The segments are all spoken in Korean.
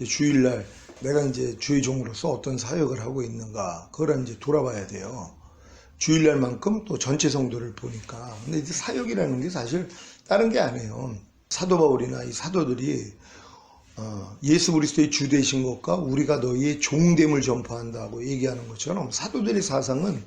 주일날 내가 이제 주의 종으로서 어떤 사역을 하고 있는가, 그걸 이제 돌아봐야 돼요. 주일날만큼 또 전체 성도를 보니까. 근데 이제 사역이라는 게 사실 다른 게 아니에요. 사도 바울이나 이 사도들이 예수 그리스도의 주 되신 것과 우리가 너희의 종됨을 전파한다고 얘기하는 것처럼, 사도들의 사상은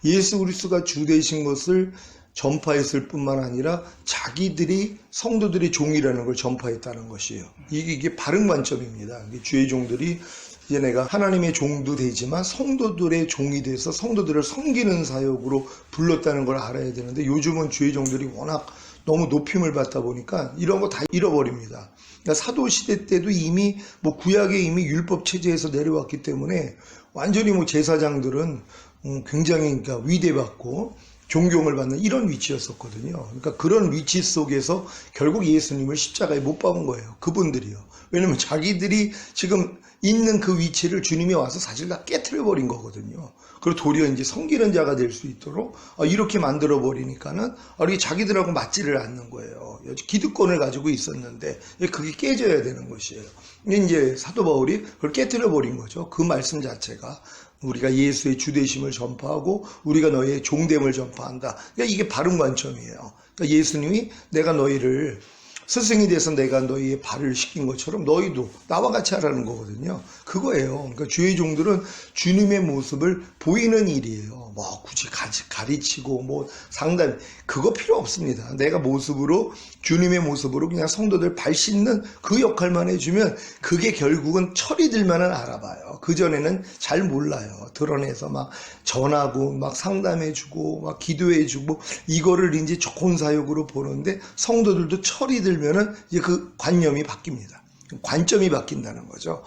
예수 그리스도가 주 되신 것을 전파했을 뿐만 아니라 자기들이 성도들의 종이라는 걸 전파했다는 것이에요. 이게 바른 관점입니다. 주의 종들이 이제 내가 하나님의 종도 되지만 성도들의 종이 돼서 성도들을 섬기는 사역으로 불렀다는 걸 알아야 되는데, 요즘은 주의 종들이 워낙 너무 높임을 받다 보니까 이런 거 다 잃어버립니다. 그러니까 사도 시대 때도 이미 구약에 이미 율법 체제에서 내려왔기 때문에 완전히 제사장들은 굉장히 위대받고 존경을 받는 이런 위치였었거든요. 그러니까 그런 위치 속에서 결국 예수님을 십자가에 못 박은 거예요. 그분들이요. 왜냐면 자기들이 지금 있는 그 위치를 주님이 와서 사실 다 깨트려 버린 거거든요. 그리고 도리어 이제 섬기는 자가 될 수 있도록 이렇게 만들어 버리니까는 이게 자기들하고 맞지를 않는 거예요. 기득권을 가지고 있었는데 그게 깨져야 되는 것이에요. 이제 사도 바울이 그걸 깨트려 버린 거죠. 그 말씀 자체가 우리가 예수의 주되심을 전파하고 우리가 너희의 종됨을 전파한다. 그러니까 이게 바른 관점이에요. 그러니까 예수님이 내가 너희를 스승이 돼서 내가 너희의 발을 씻긴 것처럼 너희도 나와 같이 하라는 거거든요. 그거예요. 그러니까 주의 종들은 주님의 모습을 보이는 일이에요. 굳이 가르치고 상담, 그거 필요 없습니다. 내가 모습으로, 주님의 모습으로 그냥 성도들 발 씻는 그 역할만 해주면 그게 결국은 철이 들면은 알아봐요. 그전에는 잘 몰라요. 드러내서 전하고 상담해주고 기도해주고 이거를 이제 좋은 사역으로 보는데, 성도들도 철이 들면은 이제 그 관념이 바뀝니다. 관점이 바뀐다는 거죠.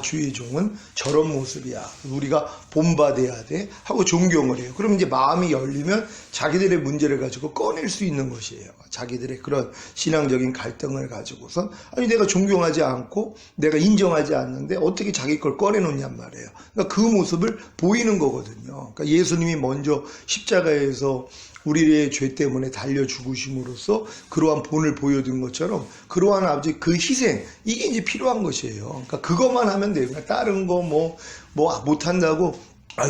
주의 종은 저런 모습이야, 우리가 본받아야 돼 하고 존경을 해요. 그럼 이제 마음이 열리면 자기들의 문제를 가지고 꺼낼 수 있는 것이에요. 자기들의 그런 신앙적인 갈등을 가지고선 내가 존경하지 않고 내가 인정하지 않는데 어떻게 자기 걸 꺼내놓냔 말이에요. 그러니까 그 모습을 보이는 거거든요. 그러니까 예수님이 먼저 십자가에서 우리의 죄 때문에 달려 죽으심으로써 그러한 본을 보여준 것처럼, 그러한 아버지 그 희생, 이게 이제 필요한 것이에요. 그러니까 그것만 하면 돼요. 그러니까 다른 거 못한다고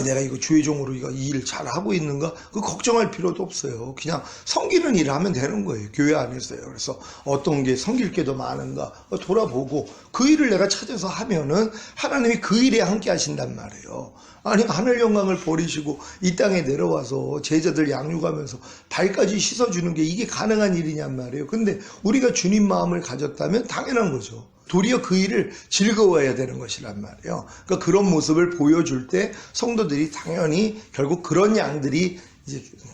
내가 이거 주의 종으로 이 일 잘하고 있는가? 그 걱정할 필요도 없어요. 그냥 섬기는 일을 하면 되는 거예요. 교회 안에서요. 그래서 어떤 게 섬길 게 더 많은가 돌아보고 그 일을 내가 찾아서 하면은 하나님이 그 일에 함께 하신단 말이에요. 하늘 영광을 버리시고 이 땅에 내려와서 제자들 양육하면서 발까지 씻어주는 게 이게 가능한 일이냔 말이에요. 근데 우리가 주님 마음을 가졌다면 당연한 거죠. 도리어 그 일을 즐거워해야 되는 것이란 말이에요. 그러니까 그런 모습을 보여줄 때 성도들이 당연히 결국 그런 양들이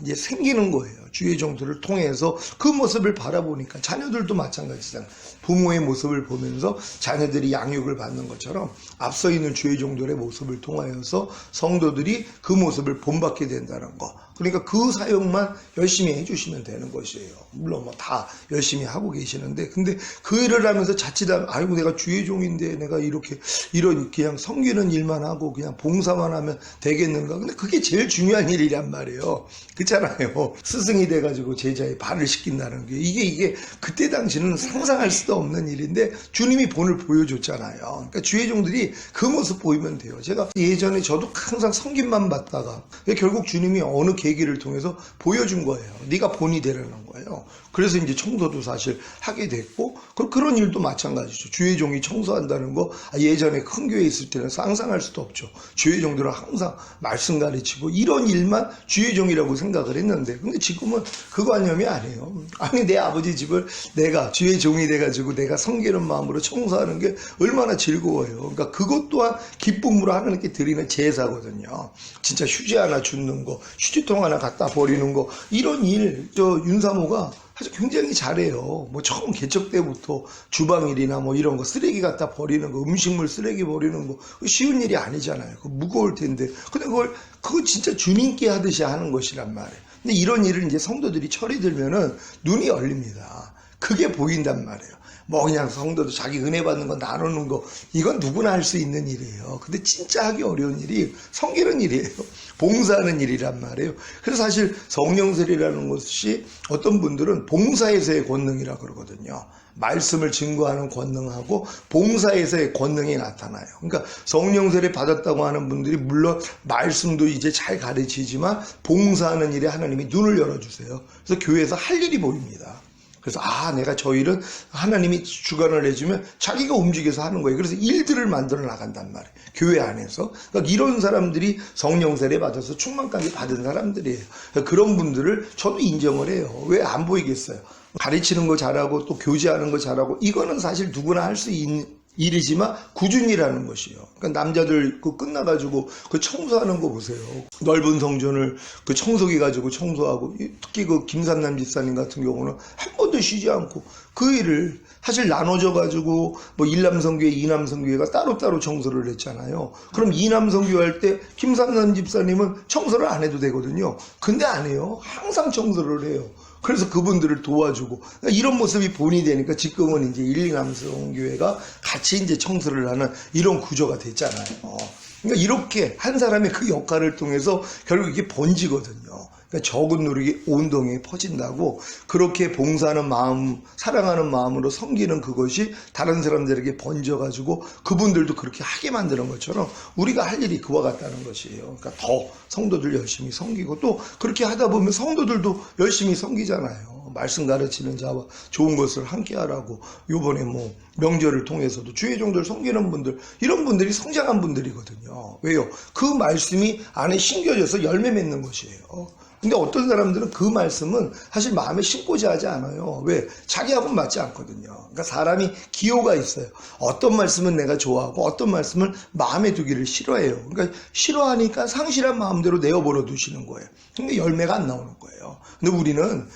이제 생기는 거예요. 주의 종들을 통해서 그 모습을 바라보니까 자녀들도 마찬가지잖아요. 부모의 모습을 보면서 자녀들이 양육을 받는 것처럼 앞서 있는 주의 종들의 모습을 통하여서 성도들이 그 모습을 본받게 된다는 거. 그러니까 그 사역만 열심히 해주시면 되는 것이에요. 물론 다 열심히 하고 계시는데, 근데 그 일을 하면서 자칫하면 내가 주의 종인데 내가 이런 그냥 섬기는 일만 하고 그냥 봉사만 하면 되겠는가? 근데 그게 제일 중요한 일이란 말이에요. 그렇잖아요. 스승이 돼가지고 제자의 발을 씻긴다는 게 이게 그때 당시는 상상할 수도 없는 일인데 주님이 본을 보여줬잖아요. 그러니까 주의 종들이 그 모습 보이면 돼요. 제가 예전에 저도 항상 섬김만 받다가 결국 주님이 어느 계기를 통해서 보여준 거예요. 네가 본이 되라는 거예요. 그래서 이제 청소도 사실 하게 됐고, 그런 일도 마찬가지죠. 주의 종이 청소한다는 거 예전에 큰 교회에 있을 때는 상상할 수도 없죠. 주의 종들은 항상 말씀 가르치고 이런 일만 주의 종이라고 생각을 했는데, 근데 지금은 그 관념이 아니에요. 내 아버지 집을 내가 주의 종이 돼가지고 내가 섬기는 마음으로 청소하는 게 얼마나 즐거워요. 그러니까 그것 또한 기쁨으로 하나님께 드리는 제사거든요. 진짜 휴지 하나 줍는 거, 휴지통 하나 갖다 버리는 거, 이런 일 윤사모가 아주 굉장히 잘해요. 처음 개척 때부터 주방일이나 이런 거, 쓰레기 갖다 버리는 거, 음식물 쓰레기 버리는 거, 쉬운 일이 아니잖아요. 그거 무거울 텐데. 근데 그거 진짜 주님께 하듯이 하는 것이란 말이에요. 근데 이런 일을 이제 성도들이 철이 들면은 눈이 열립니다. 그게 보인단 말이에요. 뭐 그냥 성도도 자기 은혜 받는 거 나누는 거, 이건 누구나 할 수 있는 일이에요. 근데 진짜 하기 어려운 일이 섬기는 일이에요. 봉사하는 일이란 말이에요. 그래서 사실 성령설이라는 것이 어떤 분들은 봉사에서의 권능이라 그러거든요. 말씀을 증거하는 권능하고 봉사에서의 권능이 나타나요. 그러니까 성령세례 받았다고 하는 분들이 물론 말씀도 이제 잘 가르치지만 봉사하는 일에 하나님이 눈을 열어주세요. 그래서 교회에서 할 일이 보입니다. 그래서 내가 저 일은 하나님이 주관을 해주면 자기가 움직여서 하는 거예요. 그래서 일들을 만들어 나간단 말이에요. 교회 안에서. 그러니까 이런 사람들이 성령세례 받아서 충만까지 받은 사람들이에요. 그러니까 그런 분들을 저도 인정을 해요. 왜 안 보이겠어요? 가르치는 거 잘하고 또 교제하는 거 잘하고, 이거는 사실 누구나 할 수 있는 일이지만 꾸준히라는 것이요. 그러니까 남자들 끝나가지고 그 청소하는 거 보세요. 넓은 성전을 그 청소기 가지고 청소하고, 특히 그 김산남 집사님 같은 경우는 한 번도 쉬지 않고 그 일을 사실 나눠져가지고 뭐 일남성교회, 이남성교회가 따로따로 청소를 했잖아요. 그럼 이남성교회 할 때 김산남 집사님은 청소를 안 해도 되거든요. 근데 안 해요. 항상 청소를 해요. 그래서 그분들을 도와주고, 그러니까 이런 모습이 본이 되니까 지금은 이제 1, 2남성교회가 같이 이제 청소를 하는 이런 구조가 됐잖아요. 그러니까 이렇게 한 사람의 그 역할을 통해서 결국 이게 번지거든요. 그러니까 적은 누룩이 온 동에 퍼진다고, 그렇게 봉사하는 마음, 사랑하는 마음으로 섬기는 그것이 다른 사람들에게 번져가지고 그분들도 그렇게 하게 만드는 것처럼 우리가 할 일이 그와 같다는 것이에요. 그러니까 더 성도들 열심히 섬기고, 또 그렇게 하다 보면 성도들도 열심히 섬기잖아요. 말씀 가르치는 자와 좋은 것을 함께 하라고, 요번에 뭐 명절을 통해서도 주의 종들 섬기는 분들, 이런 분들이 성장한 분들이거든요. 왜요? 그 말씀이 안에 심겨져서 열매 맺는 것이에요. 근데 어떤 사람들은 그 말씀은 사실 마음에 심고자 하지 않아요. 왜? 자기하고는 맞지 않거든요. 그러니까 사람이 기호가 있어요. 어떤 말씀은 내가 좋아하고 어떤 말씀을 마음에 두기를 싫어해요. 그러니까 싫어하니까 상실한 마음대로 내어버려 두시는 거예요. 근데 열매가 안 나오는 거예요. 근데 우리는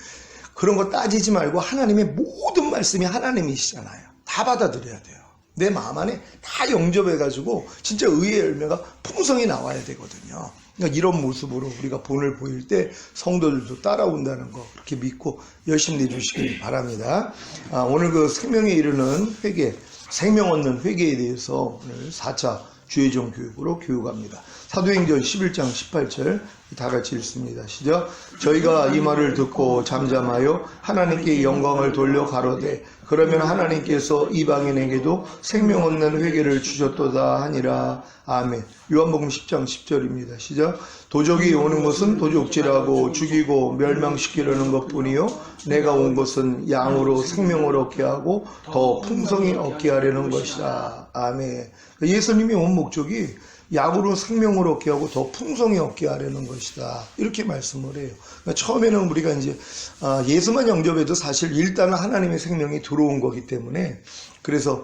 그런 거 따지지 말고 하나님의 모든 말씀이 하나님이시잖아요. 다 받아들여야 돼요. 내 마음 안에 다 영접해가지고 진짜 의의 열매가 풍성히 나와야 되거든요. 그러니까 이런 모습으로 우리가 본을 보일 때 성도들도 따라온다는 거 그렇게 믿고 열심히 해주시길 바랍니다. 오늘 그 생명에 이르는 회개, 생명 얻는 회개에 대해서 오늘 4차 주의종 교육으로 교육합니다. 사도행전 11장 18절 다 같이 읽습니다. 시작. 저희가 이 말을 듣고 잠잠하여 하나님께 영광을 돌려 가로되 그러면 하나님께서 이방인에게도 생명 얻는 회개를 주셨도다 하니라. 아멘. 요한복음 10장 10절입니다. 시작. 도적이 오는 것은 도적질하고 죽이고 멸망시키려는 것뿐이요 내가 온 것은 양으로 생명을 얻게 하고 더 풍성히 얻게 하려는 것이다. 아멘. 예수님이 온 목적이 약으로 생명을 얻게 하고 더 풍성히 얻게 하려는 것이다. 이렇게 말씀을 해요. 그러니까 처음에는 우리가 이제 예수만 영접해도 사실 일단은 하나님의 생명이 들어온 거기 때문에, 그래서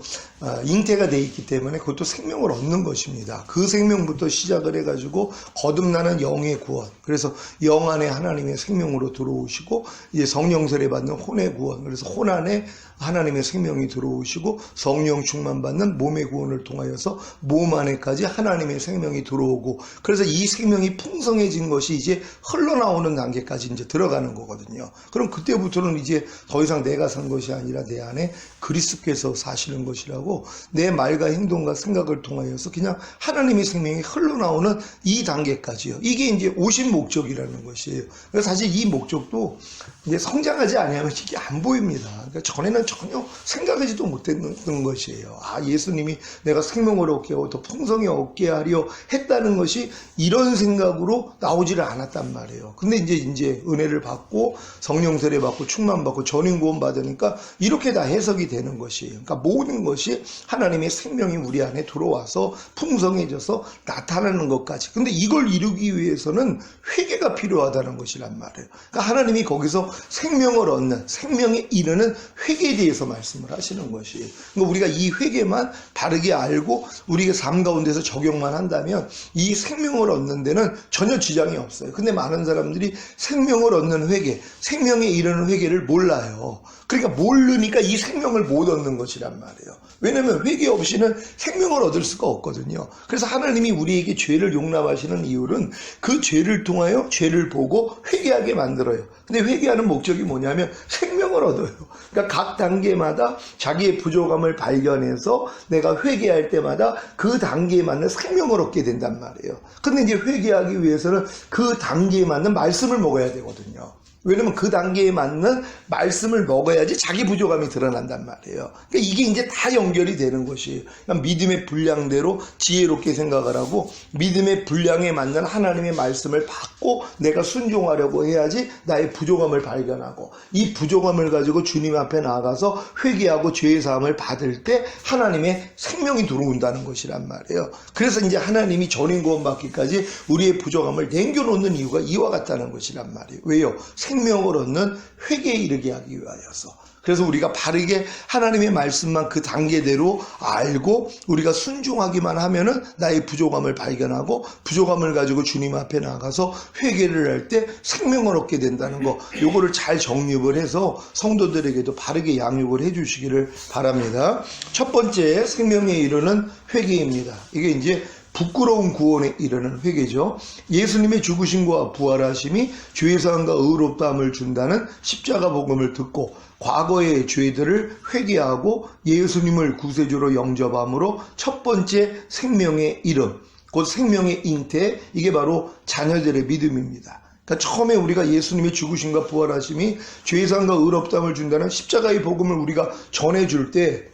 잉태가 돼 있기 때문에 그것도 생명을 얻는 것입니다. 그 생명부터 시작을 해가지고 거듭나는 영의 구원, 그래서 영 안에 하나님의 생명으로 들어오시고, 이제 성령세례 받는 혼의 구원, 그래서 혼 안에 하나님의 생명이 들어오시고 성령 충만 받는 몸의 구원을 통하여서 몸 안에까지 하나님의 생명이 들어오고, 그래서 이 생명이 풍성해진 것이 이제 흘러나오는 단계까지 이제 들어가는 거거든요. 그럼 그때부터는 이제 더 이상 내가 산 것이 아니라 내 안에 그리스도께서 사시는 것이라고, 내 말과 행동과 생각을 통하여서 그냥 하나님의 생명이 흘러나오는 이 단계까지요. 이게 이제 오신 목적이라는 것이에요. 그래서 사실 이 목적도 이제 성장하지 않으면 이게 안 보입니다. 그러니까 전에는 전혀 생각하지도 못했던 것이에요. 예수님이 내가 생명을 얻게 하고 더 풍성히 얻게 하려 했다는 것이 이런 생각으로 나오지를 않았단 말이에요. 근데 이제 은혜를 받고 성령 세례 받고 충만 받고 전인 구원 받으니까 이렇게 다 해석이 되는 것이에요. 그러니까 모든 것이 하나님의 생명이 우리 안에 들어와서 풍성해져서 나타나는 것까지. 근데 이걸 이루기 위해서는 회개가 필요하다는 것이란 말이에요. 그러니까 하나님이 거기서 생명을 얻는, 생명에 이르는 회개에 대해서 말씀을 하시는 것이에요. 그러니까 우리가 이 회개만 바르게 알고 우리가 삶 가운데서 적용만 한다면 이 생명을 얻는 데는 전혀 지장이 없어요. 근데 많은 사람들이 생명을 얻는 회개, 생명에 이르는 회개를 몰라요. 그러니까 모르니까 이 생명을 못 얻는 것이란 것이란 말이에요. 왜냐하면 회개 없이는 생명을 얻을 수가 없거든요. 그래서 하나님이 우리에게 죄를 용납하시는 이유는 그 죄를 통하여 죄를 보고 회개하게 만들어요. 근데 회개하는 목적이 뭐냐면 생명을 얻어요. 그러니까 각 단계마다 자기의 부족함을 발견해서 내가 회개할 때마다 그 단계에 맞는 생명을 얻게 된단 말이에요. 근데 이제 회개하기 위해서는 그 단계에 맞는 말씀을 먹어야 되거든요. 왜냐면 그 단계에 맞는 말씀을 먹어야지 자기 부족함이 드러난단 말이에요. 그러니까 이게 이제 다 연결이 되는 것이에요. 그러니까 믿음의 분량대로 지혜롭게 생각을 하고 믿음의 분량에 맞는 하나님의 말씀을 받고 내가 순종하려고 해야지 나의 부족함을 발견하고 이 부족함을 가지고 주님 앞에 나아가서 회개하고 죄의 사함을 받을 때 하나님의 생명이 들어온다는 것이란 말이에요. 그래서 이제 하나님이 전인 구원받기까지 우리의 부족함을 남겨놓는 이유가 이와 같다는 것이란 말이에요. 왜요? 생명을 얻는 회개에 이르게 하기 위하여서. 그래서 우리가 바르게 하나님의 말씀만 그 단계대로 알고 우리가 순종하기만 하면은 나의 부족함을 발견하고 부족함을 가지고 주님 앞에 나가서 회개를 할 때 생명을 얻게 된다는 거, 요거를 잘 정립을 해서 성도들에게도 바르게 양육을 해 주시기를 바랍니다. 첫 번째 생명에 이르는 회개입니다. 이게 이제 부끄러운 구원에 이르는 회개죠. 예수님의 죽으심과 부활하심이 죄사함과 의롭다함을 준다는 십자가 복음을 듣고 과거의 죄들을 회개하고 예수님을 구세주로 영접함으로 첫 번째 생명의 이름, 곧 생명의 잉태, 이게 바로 자녀들의 믿음입니다. 그러니까 처음에 우리가 예수님의 죽으심과 부활하심이 죄사함과 의롭다함을 준다는 십자가의 복음을 우리가 전해줄 때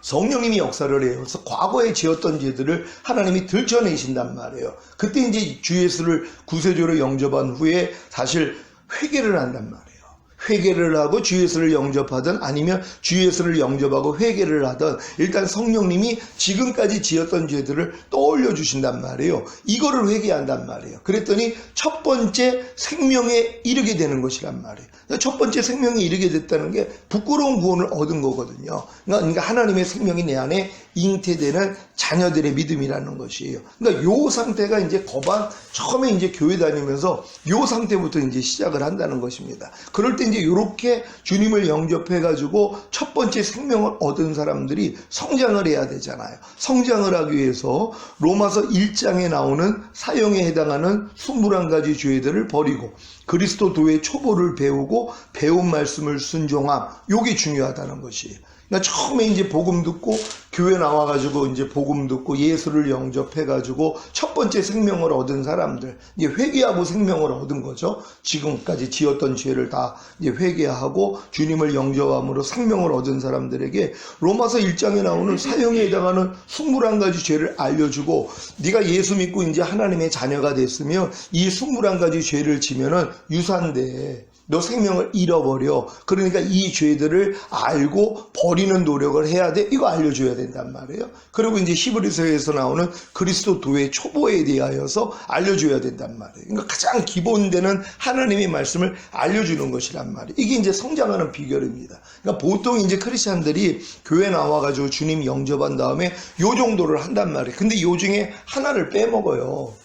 성령님이 역사를 해요. 그래서 과거에 지었던 죄들을 하나님이 들춰내신단 말이에요. 그때 이제 주 예수를 구세주로 영접한 후에 사실 회개를 한단 말이에요. 회개를 하고 주 예수를 영접하든 아니면 주 예수를 영접하고 회개를 하든 일단 성령님이 지금까지 지었던 죄들을 떠올려 주신단 말이에요. 이거를 회개한단 말이에요. 그랬더니 첫 번째 생명에 이르게 되는 것이란 말이에요. 첫 번째 생명에 이르게 됐다는 게 부끄러운 구원을 얻은 거거든요. 그러니까 하나님의 생명이 내 안에 잉태되는 자녀들의 믿음이라는 것이에요. 그러니까 요 상태가 이제 처음에 이제 교회 다니면서 요 상태부터 이제 시작을 한다는 것입니다. 그럴 때 이제 요렇게 주님을 영접해가지고 첫 번째 생명을 얻은 사람들이 성장을 해야 되잖아요. 성장을 하기 위해서 로마서 1장에 나오는 사형에 해당하는 21가지 죄들을 버리고 그리스도 도의 초보를 배우고 배운 말씀을 순종함, 요게 중요하다는 것이에요. 그러니까 처음에 이제 복음 듣고 교회 나와가지고 이제 복음 듣고 예수를 영접해가지고 첫 번째 생명을 얻은 사람들, 이제 회개하고 생명을 얻은 거죠. 지금까지 지었던 죄를 다 이제 회개하고 주님을 영접함으로 생명을 얻은 사람들에게 로마서 1장에 나오는 사형에 해당하는 21가지 죄를 알려주고 네가 예수 믿고 이제 하나님의 자녀가 됐으면 이 21가지 죄를 지면은 유산돼. 너 생명을 잃어버려. 그러니까 이 죄들을 알고 버리는 노력을 해야 돼. 이거 알려줘야 된단 말이에요. 그리고 이제 히브리서에서 나오는 그리스도 도의 초보에 대하여서 알려줘야 된단 말이에요. 그러니까 가장 기본되는 하나님의 말씀을 알려주는 것이란 말이에요. 이게 이제 성장하는 비결입니다. 그러니까 보통 이제 크리스찬들이 교회 나와가지고 주님 영접한 다음에 요 정도를 한단 말이에요. 근데 요 중에 하나를 빼먹어요.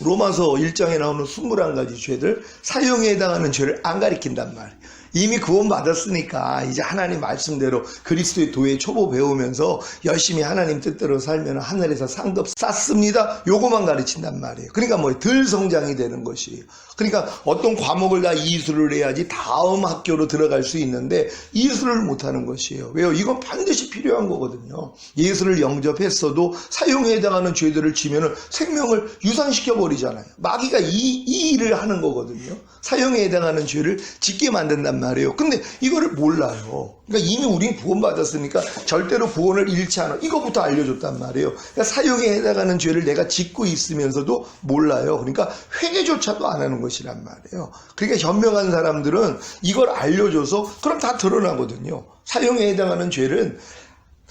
로마서 1장에 나오는 21가지 죄들, 사형에 해당하는 죄를 안 가리킨단 말이에요. 이미 구원받았으니까 이제 하나님 말씀대로 그리스도의 도의 초보 배우면서 열심히 하나님 뜻대로 살면 하늘에서 상도 쌓습니다. 요거만 가르친단 말이에요. 그러니까 덜 성장이 되는 것이에요. 그러니까 어떤 과목을 다 이수를 해야지 다음 학교로 들어갈 수 있는데 이수를 못하는 것이에요. 왜요? 이건 반드시 필요한 거거든요. 예수를 영접했어도 사형에 해당하는 죄들을 지면은 생명을 유산시켜버리잖아요. 마귀가 이 일을 하는 거거든요. 사형에 해당하는 죄를 짓게 만든단 말이에요. 근데 이거를 몰라요. 그러니까 이미 우린 구원받았으니까 절대로 구원을 잃지 않아. 이거부터 알려줬단 말이에요. 그러니까 사형에 해당하는 죄를 내가 짓고 있으면서도 몰라요. 그러니까 회개조차도 안 하는 것이란 말이에요. 그러니까 현명한 사람들은 이걸 알려줘서 그럼 다 드러나거든요. 사형에 해당하는 죄는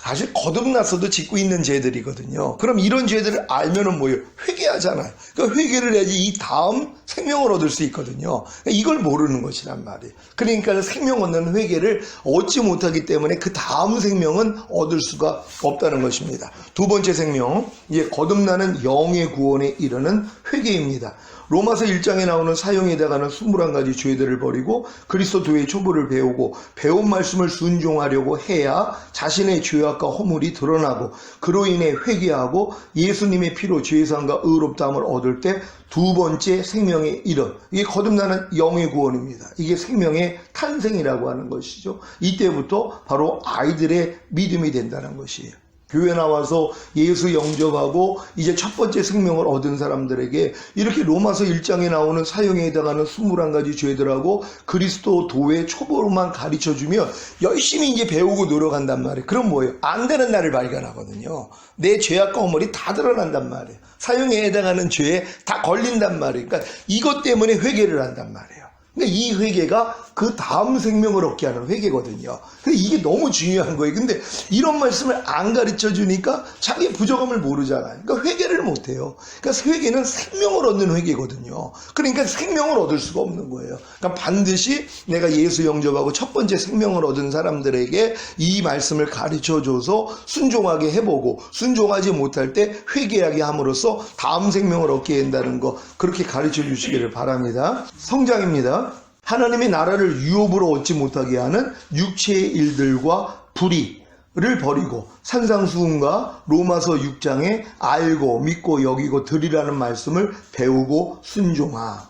사실 거듭났어도 짓고 있는 죄들이거든요. 그럼 이런 죄들을 알면은 뭐예요? 회개하잖아요. 그러니까 회개를 해야지 이 다음 생명을 얻을 수 있거든요. 이걸 모르는 것이란 말이에요. 그러니까 생명 얻는 회개를 얻지 못하기 때문에 그 다음 생명은 얻을 수가 없다는 것입니다. 두 번째 생명, 이제 거듭나는 영의 구원에 이르는 회개입니다. 로마서 1장에 나오는 사형에다가는 21가지 죄들을 버리고 그리스도의 초보를 배우고 배운 말씀을 순종하려고 해야 자신의 죄악과 허물이 드러나고 그로 인해 회개하고 예수님의 피로 죄사함과 의롭다함을 얻을 때 두 번째 생명에 이르, 이게 거듭나는 영의 구원입니다. 이게 생명의 탄생이라고 하는 것이죠. 이때부터 바로 아이들의 믿음이 된다는 것이에요. 교회 나와서 예수 영접하고 이제 첫 번째 생명을 얻은 사람들에게 이렇게 로마서 1장에 나오는 사형에 해당하는 21가지 죄들하고 그리스도 도의 초보로만 가르쳐주면 열심히 이제 배우고 노력한단 말이에요. 그럼 뭐예요? 안 되는 날을 발견하거든요. 내 죄악과 허물이 다 드러난단 말이에요. 사형에 해당하는 죄에 다 걸린단 말이에요. 그러니까 이것 때문에 회개를 한단 말이에요. 그러니까 이 회개가 그 다음 생명을 얻게 하는 회개거든요. 근데 이게 너무 중요한 거예요. 근데 이런 말씀을 안 가르쳐 주니까 자기 부족함을 모르잖아요. 그러니까 회개를 못 해요. 그러니까 회개는 생명을 얻는 회개거든요. 그러니까 생명을 얻을 수가 없는 거예요. 그러니까 반드시 내가 예수 영접하고 첫 번째 생명을 얻은 사람들에게 이 말씀을 가르쳐 줘서 순종하게 해보고 순종하지 못할 때 회개하게 함으로써 다음 생명을 얻게 된다는 거, 그렇게 가르쳐 주시기를 바랍니다. 성장입니다. 하나님의 나라를 유업으로 얻지 못하게 하는 육체의 일들과 불의를 버리고 산상수훈과 로마서 6장에 알고 믿고 여기고 들이라는 말씀을 배우고 순종하.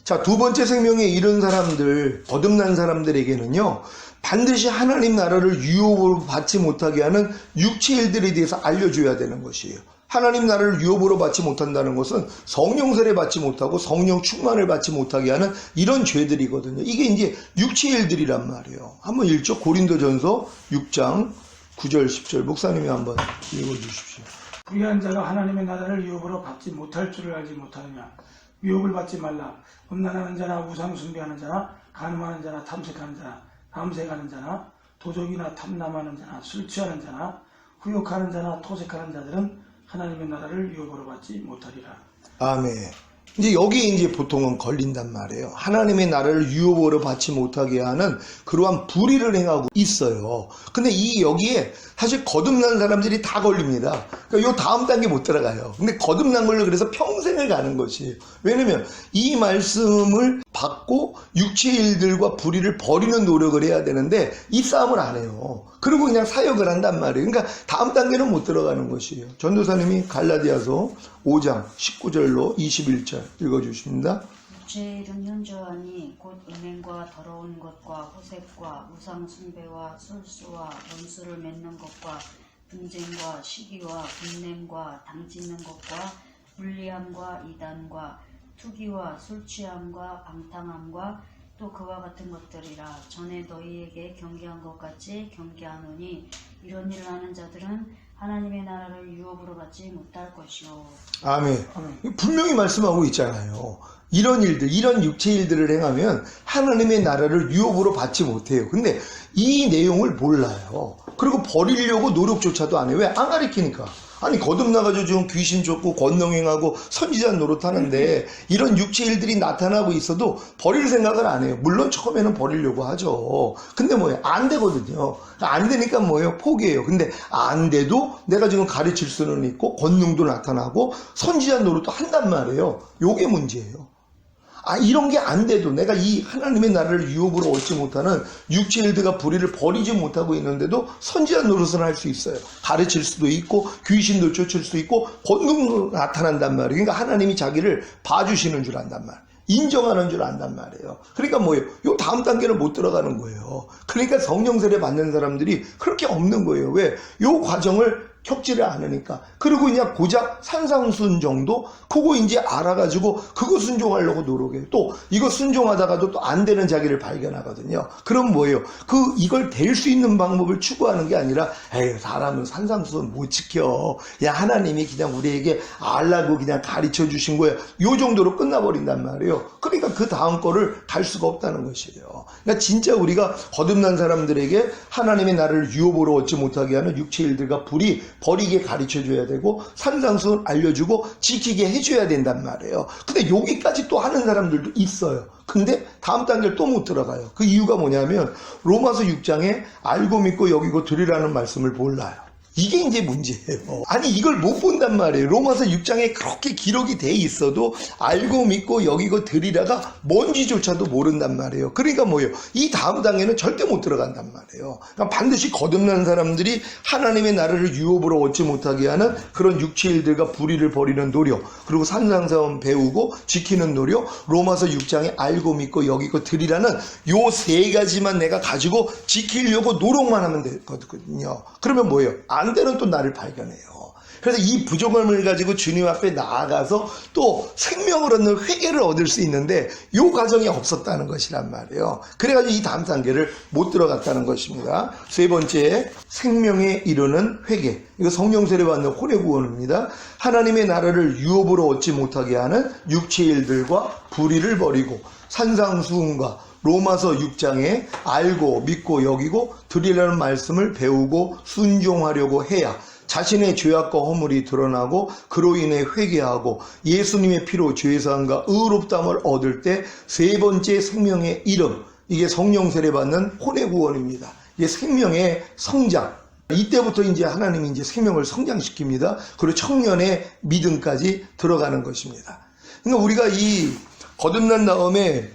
자, 두 번째 생명에 이른 사람들, 거듭난 사람들에게는요, 반드시 하나님 나라를 유업으로 받지 못하게 하는 육체의 일들에 대해서 알려줘야 되는 것이에요. 하나님 나라를 유업으로 받지 못한다는 것은 성령 세례 받지 못하고 성령 충만을 받지 못하게 하는 이런 죄들이거든요. 이게 이제 육체의 일들이란 말이에요. 한번 읽죠. 고린도전서 6장 9절 10절 목사님이 한번 읽어주십시오. 불의한 자가 하나님의 나라를 유업으로 받지 못할 줄을 알지 못하느냐. 유업을 받지 말라. 음란하는 자나 우상 숭배하는 자나 간음하는 자나 탐색하는 자나 남색하는 자나 도적이나 탐남하는 자나 술 취하는 자나 후욕하는 자나 토색하는 자들은 하나님의 나라를 유업으로 받지 못하리라. 아멘. 이제 여기에 이제 보통은 걸린단 말이에요. 하나님의 나라를 유업으로 받지 못하게 하는 그러한 불의를 행하고 있어요. 근데 이 여기에 사실 거듭난 사람들이 다 걸립니다. 그러니까 요 다음 단계 못 들어가요. 근데 거듭난 걸로 그래서 평생을 가는 것이에요. 왜냐면 이 말씀을 받고 육체의 일들과 불의를 버리는 노력을 해야 되는데 이 싸움을 안 해요. 그리고 그냥 사역을 한단 말이에요. 그러니까 다음 단계는 못 들어가는 것이에요. 전도사님이 갈라디아서 5장 19절로 21절 읽어주십니다. 육체의 일은 현저하니 곧 음행과 더러운 것과 호색과 우상 숭배와 술수와 원수를 맺는 것과 분쟁과 시기와 분냄과 당짓는 것과 불리함과 이단과 투기와 술취함과 방탕함과 또 그와 같은 것들이라. 전에 너희에게 경계한 것 같이 경계하노니 이런 일을 하는 자들은 하나님의 나라를 유업으로 받지 못할 것이요. 아멘. 분명히 말씀하고 있잖아요. 이런 일들, 이런 육체 일들을 행하면 하나님의 나라를 유업으로 받지 못해요. 근데 이 내용을 몰라요. 그리고 버리려고 노력조차도 안 해요. 왜? 안 가르치니까. 아니 거듭나가지고 지금 귀신 쫓고 권능행하고 선지자 노릇하는데 이런 육체 일들이 나타나고 있어도 버릴 생각을 안 해요. 물론 처음에는 버리려고 하죠. 근데 뭐예요? 안 되거든요. 안 되니까 뭐예요? 포기해요. 근데 안 돼도 내가 지금 가르칠 수는 있고 권능도 나타나고 선지자 노릇도 한단 말이에요. 요게 문제예요. 이런 게 안 돼도 내가 이 하나님의 나라를 유업으로 얻지 못하는 육체 일들과 불의를 버리지 못하고 있는데도 선지자 노릇을 할 수 있어요. 가르칠 수도 있고 귀신도 쫓을 수 있고 권능도 나타난단 말이에요. 그러니까 하나님이 자기를 봐주시는 줄 안단 말이에요. 인정하는 줄 안단 말이에요. 그러니까 뭐예요? 요 다음 단계를 못 들어가는 거예요. 그러니까 성령 세례 받는 사람들이 그렇게 없는 거예요. 왜? 요 과정을 겪지를 않으니까. 그리고 그냥 고작 산상순 정도 그거 이제 알아가지고 그거 순종하려고 노력해요. 또 이거 순종하다가도 또 안 되는 자기를 발견하거든요. 그럼 뭐예요? 이걸 될 수 있는 방법을 추구하는 게 아니라 에이 사람은 산상순 못 지켜. 야 하나님이 그냥 우리에게 알라고 그냥 가르쳐 주신 거예요. 요 정도로 끝나버린단 말이에요. 그러니까 그 다음 거를 갈 수가 없다는 것이에요. 그러니까 진짜 우리가 거듭난 사람들에게 하나님의 나라를 유업으로 얻지 못하게 하는 육체 일들과 불이 버리게 가르쳐줘야 되고 산상순 알려주고 지키게 해줘야 된단 말이에요. 근데 여기까지 또 하는 사람들도 있어요. 근데 다음 단계를 또 못 들어가요. 그 이유가 뭐냐면 로마서 6장에 알고 믿고 여기고 들으라는 말씀을 몰라요. 이게 이제 문제예요. 아니 이걸 못 본단 말이에요. 로마서 6장에 그렇게 기록이 돼 있어도 알고 믿고 여기고 들으라가 뭔지조차도 모른단 말이에요. 그러니까 뭐예요? 이 다음 단계는 절대 못 들어간단 말이에요. 그러니까 반드시 거듭난 사람들이 하나님의 나라를 유업으로 얻지 못하게 하는 그런 육체 일들과 불의를 버리는 노력, 그리고 산상사원 배우고 지키는 노력, 로마서 6장에 알고 믿고 여기고 들으라는 요 세 가지만 내가 가지고 지키려고 노력만 하면 되거든요. 그러면 뭐예요? 안 되는 또 나를 발견해요. 그래서 이 부족함을 가지고 주님 앞에 나아가서 또 생명을 얻는 회개를 얻을 수 있는데 이 과정이 없었다는 것이란 말이에요. 그래가지고 이 다음 단계를 못 들어갔다는 것입니다. 세 번째, 생명에 이르는 회개. 이거 성령 세례 받는 혼의 구원입니다. 하나님의 나라를 유업으로 얻지 못하게 하는 육체 일들과 불의를 버리고 산상수훈과 로마서 6장에 알고 믿고 여기고 들으라는 말씀을 배우고 순종하려고 해야 자신의 죄악과 허물이 드러나고 그로 인해 회개하고 예수님의 피로 죄사함과 의롭다함을 얻을 때 세 번째 생명의 이름, 이게 성령 세례 받는 혼의 구원입니다. 이게 생명의 성장. 이때부터 이제 하나님이 이제 생명을 성장시킵니다. 그리고 청년의 믿음까지 들어가는 것입니다. 그러니까 우리가 이 거듭난 다음에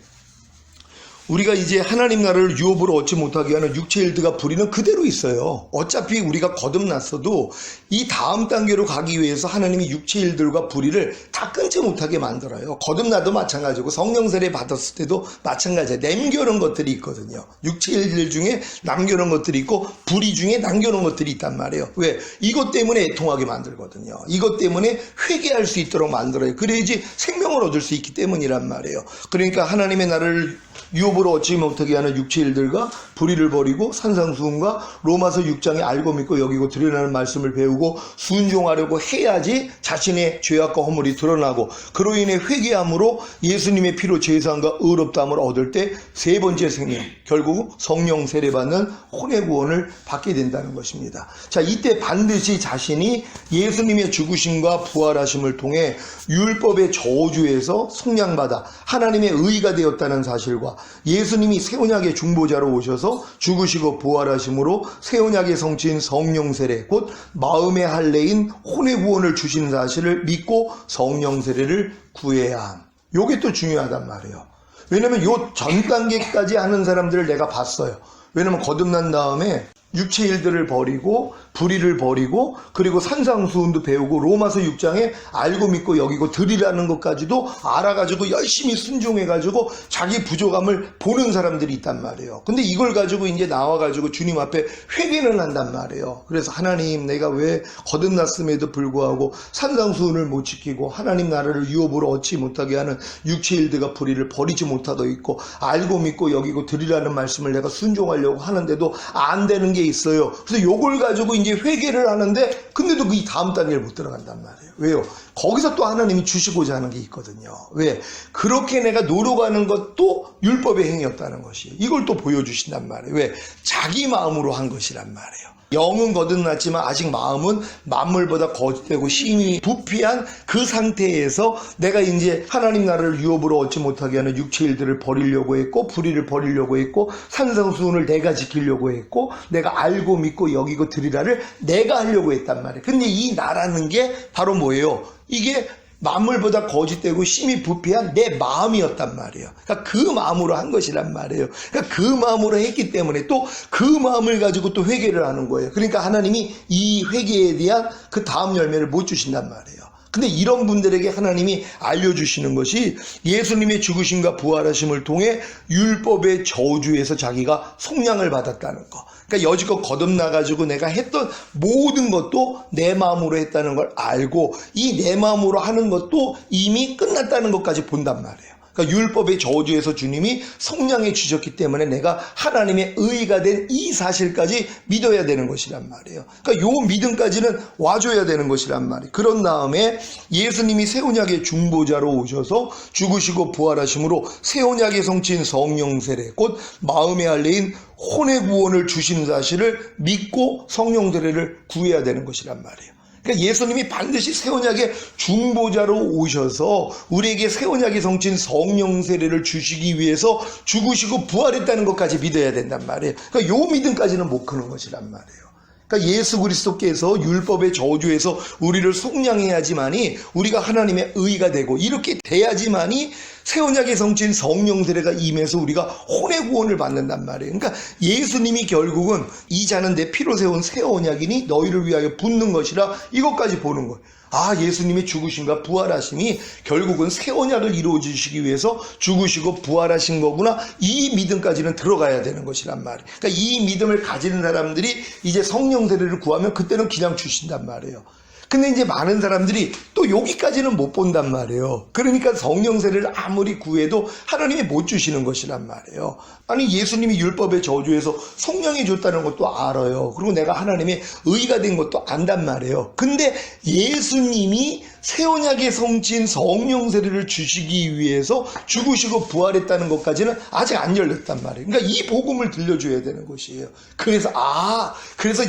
우리가 이제 하나님 나라를 유업으로 얻지 못하게 하는 육체 일들과 불의는 그대로 있어요. 어차피 우리가 거듭났어도 이 다음 단계로 가기 위해서 하나님이 육체 일들과 불의를 다 끊지 못하게 만들어요. 거듭나도 마찬가지고 성령 세례 받았을 때도 마찬가지예요. 남겨놓은 것들이 있거든요. 육체 일들 중에 남겨놓은 것들이 있고 불의 중에 남겨놓은 것들이 있단 말이에요. 왜? 이것 때문에 애통하게 만들거든요. 이것 때문에 회개할 수 있도록 만들어요. 그래야지 생명을 얻을 수 있기 때문이란 말이에요. 그러니까 하나님의 나라를 유업으로 얻지 못하게 하는 육체 일들과 불의를 버리고 산상수훈과 로마서 6장에 알고 믿고 여기고 들으라는 말씀을 배우고 순종하려고 해야지 자신의 죄악과 허물이 드러나고 그로 인해 회개함으로 예수님의 피로 죄사함과 의롭다함을 얻을 때 세 번째 생명, 결국 성령 세례받는 혼의 구원을 받게 된다는 것입니다. 자, 이때 반드시 자신이 예수님의 죽으심과 부활하심을 통해 율법의 저주에서 속량받아 하나님의 의가 되었다는 사실과 예수님이 새 언약의 중보자로 오셔서 죽으시고 부활하심으로 새 언약의 성취인 성령 세례, 곧 마음의 할례인 혼의 구원을 주신 사실을 믿고 성령 세례를 구해야 함. 요게 또 중요하단 말이에요. 왜냐면 요 전 단계까지 하는 사람들을 내가 봤어요. 왜냐면 거듭난 다음에 육체 일들을 버리고 불의를 버리고 그리고 산상수훈도 배우고 로마서 6장에 알고 믿고 여기고 들으라는 것까지도 알아가지고 열심히 순종해가지고 자기 부족함을 보는 사람들이 있단 말이에요. 근데 이걸 가지고 이제 나와가지고 주님 앞에 회개는 한단 말이에요. 그래서 하나님, 내가 왜 거듭났음에도 불구하고 산상수훈을 못 지키고 하나님 나라를 유업으로 얻지 못하게 하는 육체 일들과 불의를 버리지 못하고 있고 알고 믿고 여기고 들으라는 말씀을 내가 순종하려고 하는데도 안 되는 게 있어요. 그래서 요걸 가지고 이제 회개를 하는데 근데도 이 다음 단계를 못 들어간단 말이에요. 왜요? 거기서 또 하나님이 주시고자 하는 게 있거든요. 왜? 그렇게 내가 노력하는 것도 율법의 행위였다는 것이 이걸 또 보여주신단 말이에요. 왜? 자기 마음으로 한 것이란 말이에요. 영은 거듭났지만 아직 마음은 만물보다 거짓되고 심히 부패한 그 상태에서 내가 이제 하나님 나라를 유업으로 얻지 못하게 하는 육체 일들을 버리려고 했고 불의를 버리려고 했고 산상수훈을 내가 지키려고 했고 내가 알고 믿고 여기고 들으라를 내가 하려고 했단 말이에요. 근데 이 나라는 게 바로 뭐예요? 이게 만물보다 거짓되고 심히 부패한 내 마음이었단 말이에요. 그러니까 그 마음으로 한 것이란 말이에요. 그러니까 그 마음으로 했기 때문에 또 그 마음을 가지고 또 회개를 하는 거예요. 그러니까 하나님이 이 회개에 대한 그 다음 열매를 못 주신단 말이에요. 근데 이런 분들에게 하나님이 알려주시는 것이 예수님의 죽으심과 부활하심을 통해 율법의 저주에서 자기가 속량을 받았다는 거. 그러니까 여지껏 거듭나가지고 내가 했던 모든 것도 내 마음으로 했다는 걸 알고 이 내 마음으로 하는 것도 이미 끝났다는 것까지 본단 말이에요. 그러니까 율법의 저주에서 주님이 속량해 주셨기 때문에 내가 하나님의 의가 된 이 사실까지 믿어야 되는 것이란 말이에요. 그러니까 요 믿음까지는 와줘야 되는 것이란 말이에요. 그런 다음에 예수님이 새 언약의 중보자로 오셔서 죽으시고 부활하심으로 새 언약의 성취인 성령 세례, 곧 마음의 할례인 혼의 구원을 주신 사실을 믿고 성령 세례를 구해야 되는 것이란 말이에요. 그러니까 예수님이 반드시 새 언약의 중보자로 오셔서 우리에게 새 언약의 성취인 성령 세례를 주시기 위해서 죽으시고 부활했다는 것까지 믿어야 된단 말이에요. 그러니까 요 믿음까지는 못 크는 것이란 말이에요. 그러니까 예수 그리스도께서 율법의 저주에서 우리를 속량해야지만이 우리가 하나님의 의가 되고 이렇게 돼야지만이 새 언약의 성취인 성령 세례가 임해서 우리가 혼의 구원을 받는단 말이에요. 그러니까 예수님이 결국은 이 자는 내 피로 세운 새 언약이니 너희를 위하여 붓는 것이라 이것까지 보는 거예요. 아, 예수님의 죽으심과 부활하심이 결국은 새 언약을 이루어 주시기 위해서 죽으시고 부활하신 거구나. 이 믿음까지는 들어가야 되는 것이란 말이에요. 그러니까 이 믿음을 가지는 사람들이 이제 성령 세례를 구하면 그때는 그냥 주신단 말이에요. 근데 이제 많은 사람들이 또 여기까지는 못 본단 말이에요. 그러니까 성령 세례를 아무리 구해도 하나님이 못 주시는 것이란 말이에요. 아니 예수님이 율법의 저주에서 속량해 줬다는 것도 알아요. 그리고 내가 하나님의 의가 된 것도 안단 말이에요. 근데 예수님이 새 언약의 성취인 성령 세례를 주시기 위해서 죽으시고 부활했다는 것까지는 아직 안 열렸단 말이에요. 그러니까 이 복음을 들려줘야 되는 것이에요. 그래서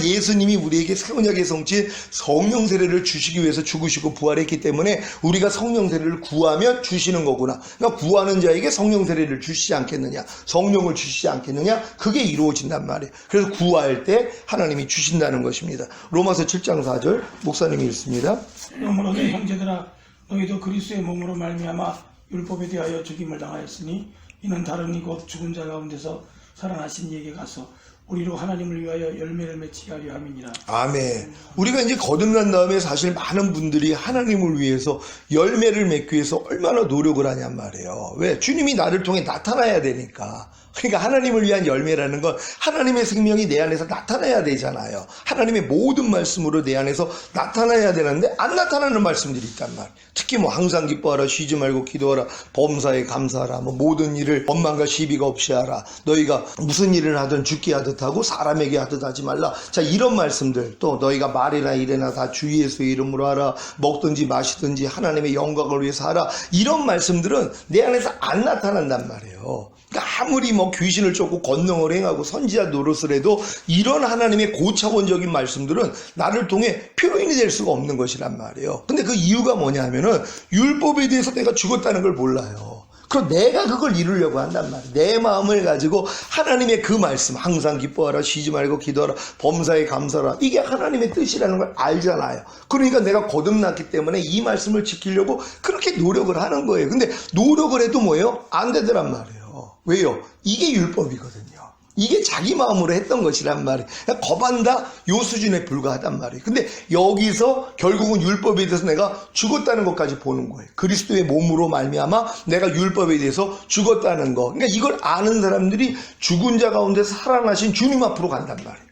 예수님이 우리에게 새 언약의 성취인 성령 세례를 주시기 위해서 죽으시고 부활했기 때문에 우리가 성령 세례를 구하면 주시는 거구나. 그러니까 구하는 자에게 성령 세례를 주시지 않겠느냐, 성령을 주시지 않겠느냐, 그게 이루어진단 말이에요. 그래서 구할 때 하나님이 주신다는 것입니다. 로마서 7장 4절 목사님이 읽습니다. 그러므로 내 형제들아 너희도 그리스도의 몸으로 말미암아 율법에 대하여 죽임을 당하였으니 이는 다른 이곧 죽은 자 가운데서 살아나신 이에게 가서 우리로 하나님을 위하여 열매를 맺게 하려 함이니라. 아멘. 우리가 이제 거듭난 다음에 사실 많은 분들이 하나님을 위해서 열매를 맺기 위해서 얼마나 노력을 하냔 말이에요. 왜? 주님이 나를 통해 나타나야 되니까. 그러니까 하나님을 위한 열매라는 건 하나님의 생명이 내 안에서 나타나야 되잖아요. 하나님의 모든 말씀으로 내 안에서 나타나야 되는데 안 나타나는 말씀들이 있단 말이에요. 특히 뭐 항상 기뻐하라, 쉬지 말고 기도하라, 범사에 감사하라, 뭐 모든 일을 원망과 시비가 없이 하라, 너희가 무슨 일을 하든 죽게 하듯 하고 사람에게 하듯 하지 말라. 자, 이런 말씀들, 또 너희가 말이나 일이나 다 주 예수의 이름으로 하라, 먹든지 마시든지 하나님의 영광을 위해서 하라. 이런 말씀들은 내 안에서 안 나타난단 말이에요. 그러니까 아무리 뭐 귀신을 쫓고 권능을 행하고 선지자 노릇을 해도 이런 하나님의 고차원적인 말씀들은 나를 통해 표현이 될 수가 없는 것이란 말이에요. 근데 그 이유가 뭐냐면은 율법에 대해서 내가 죽었다는 걸 몰라요. 그럼 내가 그걸 이루려고 한단 말이에요. 내 마음을 가지고 하나님의 그 말씀, 항상 기뻐하라, 쉬지 말고 기도하라, 범사에 감사하라, 이게 하나님의 뜻이라는 걸 알잖아요. 그러니까 내가 거듭났기 때문에 이 말씀을 지키려고 그렇게 노력을 하는 거예요. 근데 노력을 해도 뭐예요? 안 되더란 말이에요. 왜요? 이게 율법이거든요. 이게 자기 마음으로 했던 것이란 말이에요. 그러니까 거반다 요 수준에 불과하단 말이에요. 근데 여기서 결국은 율법에 대해서 내가 죽었다는 것까지 보는 거예요. 그리스도의 몸으로 말미암아 내가 율법에 대해서 죽었다는 거. 그러니까 이걸 아는 사람들이 죽은 자 가운데 살아나신 주님 앞으로 간단 말이에요.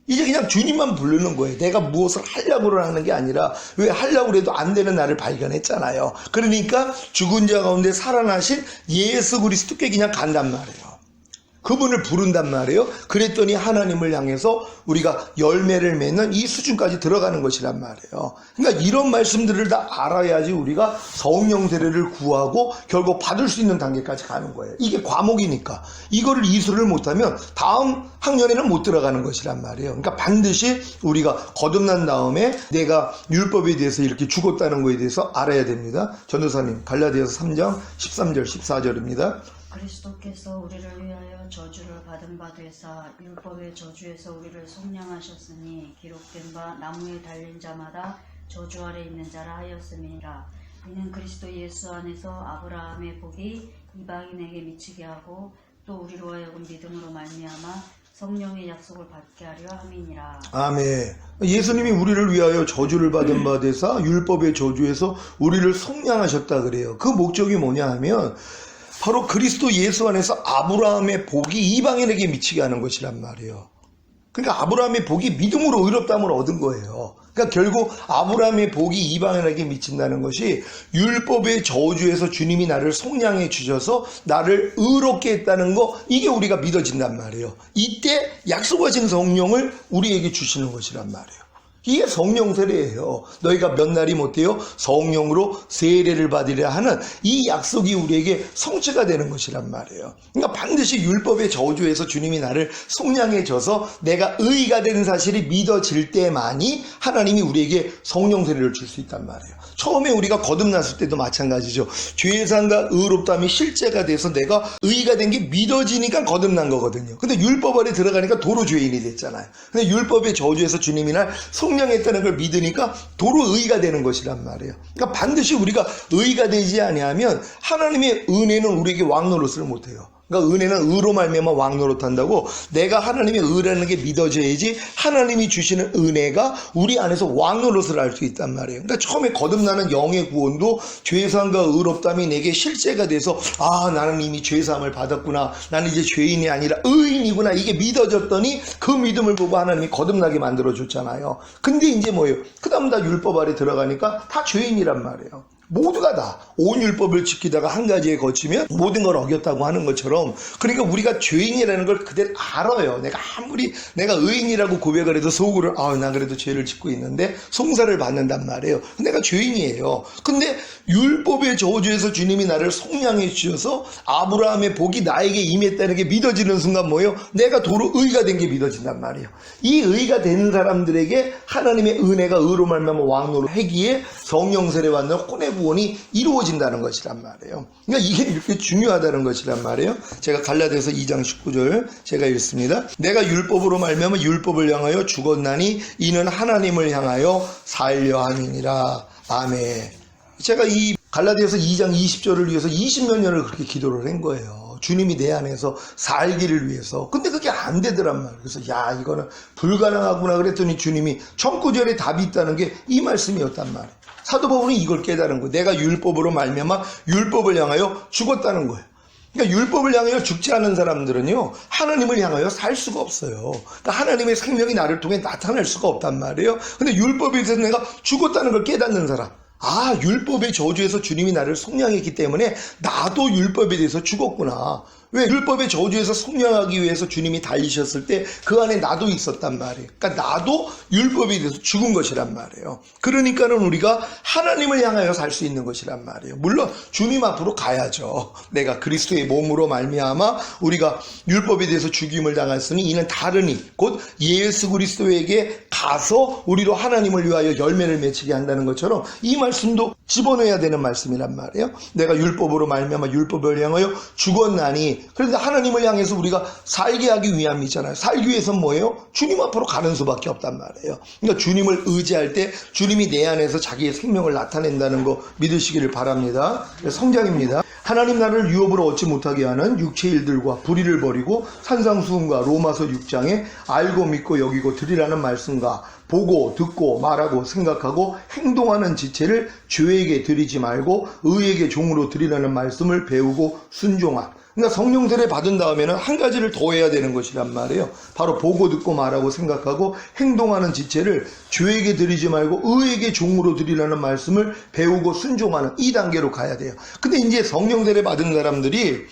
이제 그냥 주님만 부르는 거예요. 내가 무엇을 하려고 하는 게 아니라, 왜 하려고 해도 안 되는 나를 발견했잖아요. 그러니까 죽은 자 가운데 살아나신 예수 그리스도께 그냥 간단 말이에요. 그분을 부른단 말이에요. 그랬더니 하나님을 향해서 우리가 열매를 맺는 이 수준까지 들어가는 것이란 말이에요. 그러니까 이런 말씀들을 다 알아야지 우리가 성령 세례를 구하고 결국 받을 수 있는 단계까지 가는 거예요. 이게 과목이니까. 이거를 이수를 못하면 다음 학년에는 못 들어가는 것이란 말이에요. 그러니까 반드시 우리가 거듭난 다음에 내가 율법에 대해서 이렇게 죽었다는 것에 대해서 알아야 됩니다. 전도사님, 갈라디아서 3장 13절 14절입니다. 그리스도께서 우리를 위하여 저주를 받은 바 되사 율법의 저주에서 우리를 속량하셨으니 기록된 바 나무에 달린 자마다 저주 아래 있는 자라 하였음이라. 이는 그리스도 예수 안에서 아브라함의 복이 이방인에게 미치게 하고 또 우리로 하여금 믿음으로 말미암아 성령의 약속을 받게 하려 함이니라. 아멘. 예수님이 우리를 위하여 저주를 받은 바 되사 율법의 저주에서 우리를 속량하셨다 그래요. 그 목적이 뭐냐 하면 바로 그리스도 예수 안에서 아브라함의 복이 이방인에게 미치게 하는 것이란 말이에요. 그러니까 아브라함의 복이 믿음으로 의롭다함을 얻은 거예요. 그러니까 결국 아브라함의 복이 이방인에게 미친다는 것이 율법의 저주에서 주님이 나를 속량해 주셔서 나를 의롭게 했다는 거, 이게 우리가 믿어진단 말이에요. 이때 약속하신 성령을 우리에게 주시는 것이란 말이에요. 이게 성령 세례예요. 너희가 몇 날이 못되어 성령으로 세례를 받으려 하는 이 약속이 우리에게 성취가 되는 것이란 말이에요. 그러니까 반드시 율법의 저주에서 주님이 나를 속량해 줘서 내가 의가 되는 사실이 믿어질 때만이 하나님이 우리에게 성령 세례를 줄 수 있단 말이에요. 처음에 우리가 거듭났을 때도 마찬가지죠. 죄사함과 의롭다함이 실제가 돼서 내가 의가 된 게 믿어지니까 거듭난 거거든요. 근데 율법 아래 들어가니까 도로 죄인이 됐잖아요. 근데 율법의 저주에서 주님이 날 속량했다는 걸 믿으니까 도로 의가 되는 것이란 말이에요. 그러니까 반드시 우리가 의가 되지 아니하면 하나님의 은혜는 우리에게 왕노릇을 못해요. 그러니까 은혜는 의로 말미암아 왕노릇한다고, 내가 하나님의 의라는 게 믿어져야지 하나님이 주시는 은혜가 우리 안에서 왕노릇을 할 수 있단 말이에요. 그러니까 처음에 거듭나는 영의 구원도 죄사함과 의롭다함이 내게 실제가 돼서 나는 이미 죄사함을 받았구나, 나는 이제 죄인이 아니라 의인이구나, 이게 믿어졌더니 그 믿음을 보고 하나님이 거듭나게 만들어줬잖아요. 근데 이제 뭐예요? 그 다음 다 율법 아래 들어가니까 다 죄인이란 말이에요. 모두가 다 온 율법을 지키다가 한 가지에 거치면 모든 걸 어겼다고 하는 것처럼, 그러니까 우리가 죄인이라는 걸 그대로 알아요. 내가 아무리 내가 의인이라고 고백을 해도 속으로 나 그래도 죄를 짓고 있는데 송사를 받는단 말이에요. 내가 죄인이에요. 근데 율법의 저주에서 주님이 나를 속량해 주셔서 아브라함의 복이 나에게 임했다는 게 믿어지는 순간 뭐예요? 내가 도로 의가 된 게 믿어진단 말이에요. 이 의가 되는 사람들에게 하나님의 은혜가 의로 말미암아 왕노릇 하기에 성령 세례 받는 혼의 구원이 이루어진다는 것이란 말이에요. 그러니까 이게 이렇게 중요하다는 것이란 말이에요. 제가 갈라디아서 2장 19절 제가 읽습니다. 내가 율법으로 말미암아 율법을 향하여 죽었나니 이는 하나님을 향하여 살려 함이니라. 아멘. 제가 이 갈라디아서 2장 20절을 위해서 20몇 년을 그렇게 기도를 한 거예요. 주님이 내 안에서 살기를 위해서. 근데 그게 안 되더란 말이에요. 그래서 이거는 불가능하구나 그랬더니 주님이 청구절에 답이 있다는 게 이 말씀이었단 말이에요. 사도 바울이 이걸 깨달은 거예요. 내가 율법으로 말미암아 율법을 향하여 죽었다는 거예요. 그러니까 율법을 향하여 죽지 않은 사람들은요, 하나님을 향하여 살 수가 없어요. 그러니까 하나님의 생명이 나를 통해 나타날 수가 없단 말이에요. 근데 율법에 대해서 내가 죽었다는 걸 깨닫는 사람, 율법의 저주에서 주님이 나를 속량했기 때문에 나도 율법에 대해서 죽었구나. 왜? 율법의 저주에서 속량하기 위해서 주님이 달리셨을 때 그 안에 나도 있었단 말이에요. 그러니까 나도 율법에 대해서 죽은 것이란 말이에요. 그러니까는 우리가 하나님을 향하여 살 수 있는 것이란 말이에요. 물론 주님 앞으로 가야죠. 내가 그리스도의 몸으로 말미암아 우리가 율법에 대해서 죽임을 당했으니 이는 다르니 곧 예수 그리스도에게 가서 우리로 하나님을 위하여 열매를 맺히게 한다는 것처럼 이 말씀도 집어넣어야 되는 말씀이란 말이에요. 내가 율법으로 말미암아 율법을 향하여 죽었나니, 그런데 하나님을 향해서 우리가 살게 하기 위함이잖아요. 살기 위해서는 뭐예요? 주님 앞으로 가는 수밖에 없단 말이에요. 그러니까 주님을 의지할 때 주님이 내 안에서 자기의 생명을 나타낸다는 거 믿으시기를 바랍니다. 성장입니다. 하나님 나를 유업으로 얻지 못하게 하는 육체의 일들과 불의를 버리고 산상수훈과 로마서 6장에 알고 믿고 여기고 드리라는 말씀과 보고 듣고 말하고 생각하고 행동하는 지체를 죄에게 드리지 말고 의에게 종으로 드리라는 말씀을 배우고 순종한. 그러니까 성령 세례 받은 다음에는 한 가지를 더 해야 되는 것이란 말이에요. 바로 보고 듣고 말하고 생각하고 행동하는 지체를 죄에게 드리지 말고 의에게 종으로 드리라는 말씀을 배우고 순종하는 이 단계로 가야 돼요. 근데 이제 성령 세례 받은 사람들이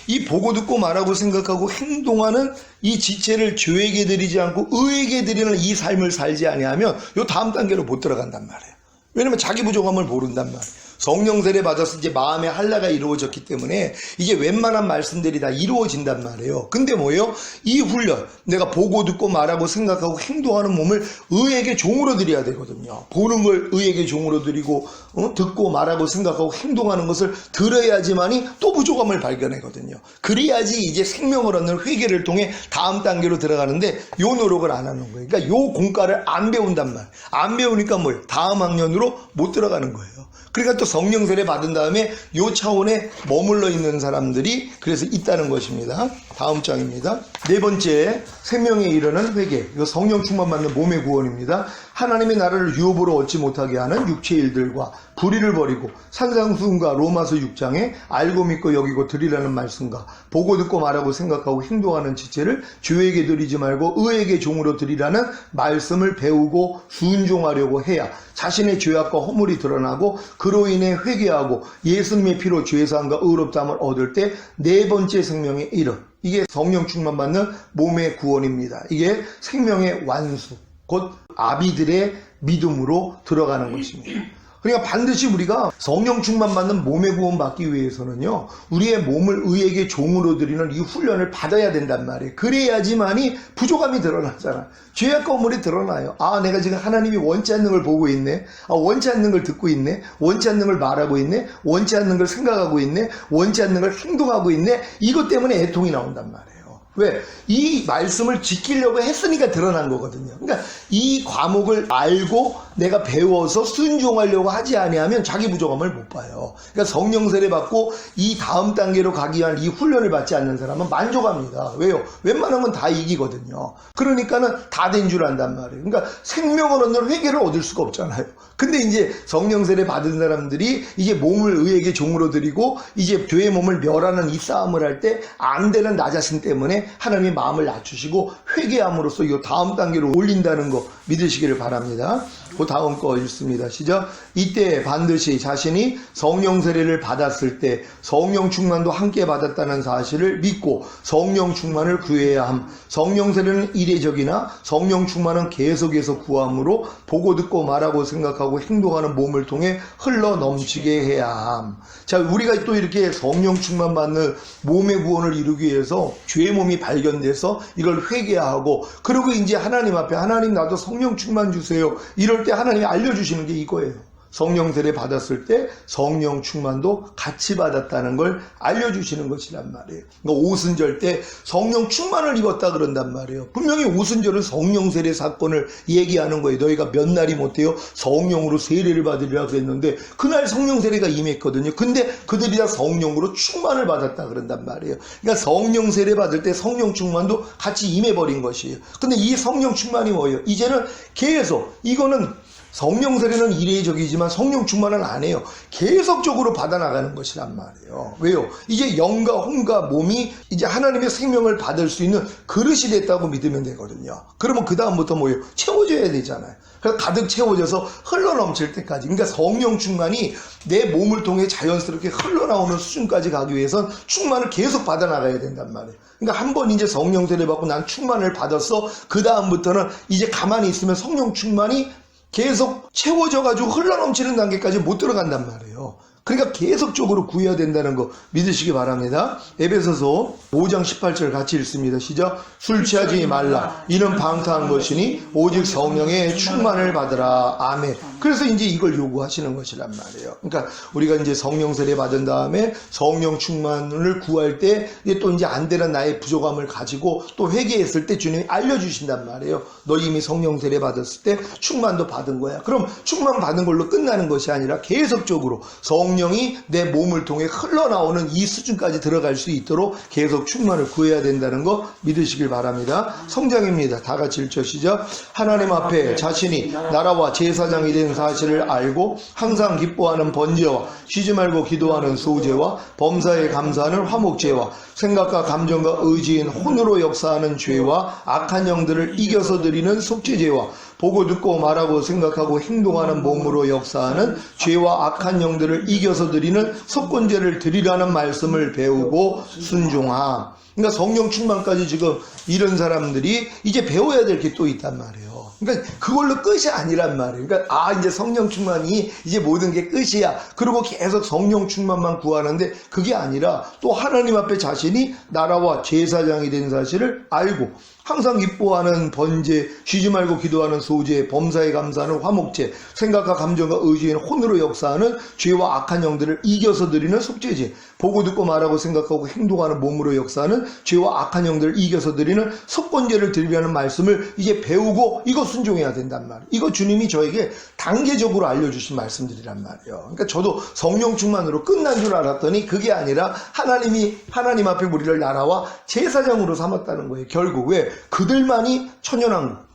이 보고 듣고 말하고 생각하고 행동하는 이 지체를 죄에게 드리지 않고 의에게 드리는 이 삶을 살지 아니하면 요 다음 단계로 못 들어간단 말이에요. 왜냐면 자기 부족함을 모른단 말이에요. 성령 세례 받아서 이제 마음의 한라가 이루어졌기 때문에 이게 웬만한 말씀들이 다 이루어진단 말이에요. 근데 뭐예요? 이 훈련, 내가 보고 듣고 말하고 생각하고 행동하는 몸을 의에게 종으로 드려야 되거든요. 보는 걸 의에게 종으로 드리고 듣고 말하고 생각하고 행동하는 것을 들어야지만이 또 부족함을 발견하거든요. 그래야지 이제 생명을 얻는 회개를 통해 다음 단계로 들어가는데 요 노력을 안 하는 거예요. 그러니까 요 공과를 안 배운단 말이에요. 안 배우니까 뭐예요? 다음 학년으로 못 들어가는 거예요. 그러니까 또 성령 세례 받은 다음에 요 차원에 머물러 있는 사람들이 그래서 있다는 것입니다. 다음 장입니다. 네 번째, 생명에 이르는 회개. 이거 성령 충만 받는 몸의 구원입니다. 하나님의 나라를 유업으로 얻지 못하게 하는 육체의 일들과 불의를 버리고 산상수훈과 로마서 6장에 알고 믿고 여기고 드리라는 말씀과 보고 듣고 말하고 생각하고 행동하는 지체를 주에게 드리지 말고 의에게 종으로 드리라는 말씀을 배우고 순종하려고 해야 자신의 죄악과 허물이 드러나고 그로 인해 회개하고 예수님의 피로 죄사함과 의롭다함을 얻을 때 네 번째 생명에 이르. 이게 성령 충만 받는 몸의 구원입니다. 이게 생명의 완수, 곧 아비들의 믿음으로 들어가는 것입니다. 그러니까 반드시 우리가 성령 충만 받는 몸의 구원 받기 위해서는요, 우리의 몸을 의에게 종으로 드리는 이 훈련을 받아야 된단 말이에요. 그래야지만이 부족함이 드러나잖아. 죄악과 허물이 드러나요. 아, 내가 지금 하나님이 원치 않는 걸 보고 있네. 아, 원치 않는 걸 듣고 있네. 원치 않는 걸 말하고 있네. 원치 않는 걸 생각하고 있네. 원치 않는 걸 행동하고 있네. 이것 때문에 애통이 나온단 말이에요. 왜? 이 말씀을 지키려고 했으니까 드러난 거거든요. 그러니까 이 과목을 알고 내가 배워서 순종하려고 하지 아니하면 자기 부족함을 못 봐요. 그러니까 성령 세례 받고 이 다음 단계로 가기 위한 이 훈련을 받지 않는 사람은 만족합니다. 왜요? 웬만한 건 다 이기거든요. 그러니까는 다 된 줄 안단 말이에요. 그러니까 생명을 얻는 회개를 얻을 수가 없잖아요. 근데 이제 성령 세례 받은 사람들이 이제 몸을 의에게 종으로 드리고 이제 죄의 몸을 멸하는 이 싸움을 할 때 안 되는 나 자신 때문에 하나님이 마음을 낮추시고 회개함으로써 이 다음 단계로 올린다는 거 믿으시기를 바랍니다. 그 다음 거 읽습니다. 시작. 이때 반드시 자신이 성령 세례를 받았을 때 성령 충만도 함께 받았다는 사실을 믿고 성령 충만을 구해야 함. 성령 세례는 이례적이나 성령 충만은 계속해서 구함으로 보고 듣고 말하고 생각하고 행동하는 몸을 통해 흘러 넘치게 해야 함. 자, 우리가 또 이렇게 성령 충만 받는 몸의 구원을 이루기 위해서 죄의 몸이 발견돼서 이걸 회개하고 그리고 이제 하나님 앞에 하나님 나도 성령 충만 주세요. 이럴 때 하나님이 알려주시는 게 이거예요. 성령 세례 받았을 때 성령 충만도 같이 받았다는 걸 알려주시는 것이란 말이에요. 그러니까 오순절 때 성령 충만을 입었다 그런단 말이에요. 분명히 오순절은 성령 세례 사건을 얘기하는 거예요. 너희가 몇 날이 못해요? 성령으로 세례를 받으리라 그랬는데 그날 성령 세례가 임했거든요. 근데 그들이 다 성령으로 충만을 받았다 그런단 말이에요. 그러니까 성령 세례 받을 때 성령 충만도 같이 임해버린 것이에요. 근데 이 성령 충만이 뭐예요? 이제는 계속 이거는 성령 세례는 이례적이지만 성령 충만은 안 해요. 계속적으로 받아나가는 것이란 말이에요. 왜요? 이제 영과 혼과 몸이 이제 하나님의 생명을 받을 수 있는 그릇이 됐다고 믿으면 되거든요. 그러면 그 다음부터 뭐예요? 채워져야 되잖아요. 그래서 가득 채워져서 흘러넘칠 때까지. 그러니까 성령 충만이 내 몸을 통해 자연스럽게 흘러나오는 수준까지 가기 위해선 충만을 계속 받아나가야 된단 말이에요. 그러니까 한 번 이제 성령 세례 받고 난 충만을 받았어. 그 다음부터는 이제 가만히 있으면 성령 충만이 계속 채워져가지고 흘러넘치는 단계까지 못 들어간단 말이에요. 그러니까 계속적으로 구해야 된다는 거 믿으시기 바랍니다. 에베소서 5장 18절 같이 읽습니다. 시작. 술 취하지 말라. 이는 방탕한 것이니 오직 성령의 충만을 받으라. 아멘. 그래서 이제 이걸 요구하시는 것이란 말이에요. 그러니까 우리가 이제 성령 세례 받은 다음에 성령 충만을 구할 때 또 이제 안 되는 나의 부족함을 가지고 또 회개했을 때 주님이 알려주신단 말이에요. 너 이미 성령 세례 받았을 때 충만도 받은 거야. 그럼 충만 받은 걸로 끝나는 것이 아니라 계속적으로 성령이 내 몸을 통해 흘러나오는 이 수준까지 들어갈 수 있도록 계속 충만을 구해야 된다는 거 믿으시길 바랍니다. 성장입니다. 다 같이 읽으시죠. 하나님 앞에 자신이 나라와 제사장이 된 사실을 알고 항상 기뻐하는 번제와 쉬지 말고 기도하는 소제와 범사에 감사하는 화목제와 생각과 감정과 의지인 혼으로 역사하는 죄와 악한 영들을 이겨서 드리는 속죄제와 보고 듣고 말하고 생각하고 행동하는 몸으로 역사하는 죄와 악한 영들을 이겨서 드리는 속건제를 드리라는 말씀을 배우고 순종함. 그러니까 성령 충만까지 지금 이런 사람들이 이제 배워야 될 게 또 있단 말이에요. 그러니까 그걸로 끝이 아니란 말이에요. 그러니까 이제 성령 충만이 이제 모든 게 끝이야. 그리고 계속 성령 충만만 구하는데 그게 아니라 또 하나님 앞에 자신이 나라와 제사장이 된 사실을 알고 항상 기뻐하는 번제, 쉬지 말고 기도하는 소제, 범사에 감사하는 화목제, 생각과 감정과 의지인 혼으로 역사하는 죄와 악한 영들을 이겨서 드리는 속죄제, 보고 듣고 말하고 생각하고 행동하는 몸으로 역사하는 죄와 악한 영들을 이겨서 드리는 속건제를 드리라는 말씀을 이제 배우고 이거 순종해야 된단 말이에요. 이거 주님이 저에게 단계적으로 알려주신 말씀들이란 말이에요. 그러니까 저도 성령 충만으로 끝난 줄 알았더니 그게 아니라 하나님 앞에 우리를 나라와 제사장으로 삼았다는 거예요. 결국 왜? 그들만이 천연왕국,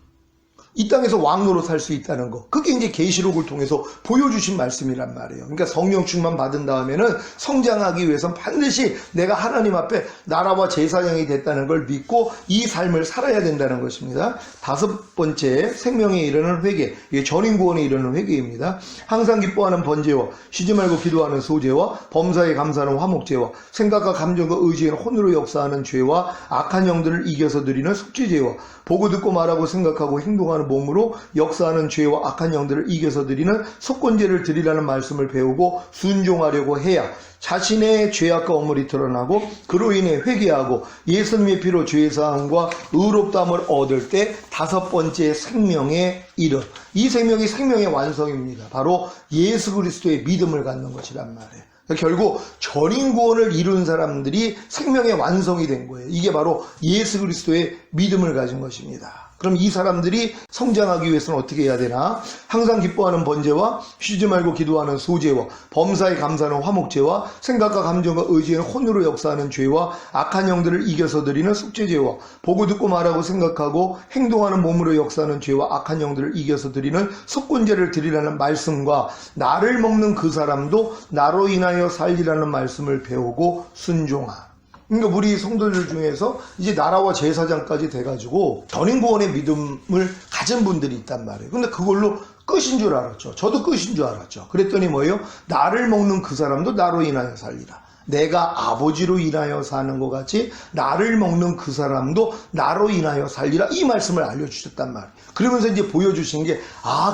이 땅에서 왕노로 살 수 있다는 거, 그게 이제 계시록을 통해서 보여주신 말씀이란 말이에요. 그러니까 성령 충만 받은 다음에는 성장하기 위해서는 반드시 내가 하나님 앞에 나라와 제사장이 됐다는 걸 믿고 이 삶을 살아야 된다는 것입니다. 5번째, 생명에 이르는 회개, 이게 전인구원에 이르는 회개입니다. 항상 기뻐하는 번제와 쉬지 말고 기도하는 소제와 범사에 감사하는 화목제와 생각과 감정과 의지인 혼으로 역사하는 죄와 악한 영들을 이겨서 드리는 속죄제와 보고 듣고 말하고 생각하고 행동하는 몸으로 역사하는 죄와 악한 영들을 이겨서 드리는 속건제를 드리라는 말씀을 배우고 순종하려고 해야 자신의 죄악과 허물이 드러나고 그로 인해 회개하고 예수님의 피로 죄사함과 의롭다함을 얻을 때 5번째 생명에 이르. 이 생명이 생명의 완성입니다. 바로 예수 그리스도의 믿음을 갖는 것이란 말이에요. 결국 전인구원을 이룬 사람들이 생명의 완성이 된 거예요. 이게 바로 예수 그리스도의 믿음을 가진 것입니다. 그럼 이 사람들이 성장하기 위해서는 어떻게 해야 되나? 항상 기뻐하는 번제와 쉬지 말고 기도하는 소제와 범사에 감사하는 화목제와 생각과 감정과 의지인 혼으로 역사하는 죄와 악한 영들을 이겨서 드리는 속죄제와 보고 듣고 말하고 생각하고 행동하는 몸으로 역사하는 죄와 악한 영들을 이겨서 드리는 속건제를 드리라는 말씀과 나를 먹는 그 사람도 나로 인하여 살리라는 말씀을 배우고 순종하. 그러니까 우리 성도들 중에서 이제 나라와 제사장까지 돼가지고 전인구원의 믿음을 가진 분들이 있단 말이에요. 근데 그걸로 끝인 줄 알았죠. 저도 끝인 줄 알았죠. 그랬더니 뭐예요? 나를 먹는 그 사람도 나로 인하여 살리라. 내가 아버지로 인하여 사는 것 같이 나를 먹는 그 사람도 나로 인하여 살리라. 이 말씀을 알려주셨단 말이에요. 그러면서 이제 보여주신 게,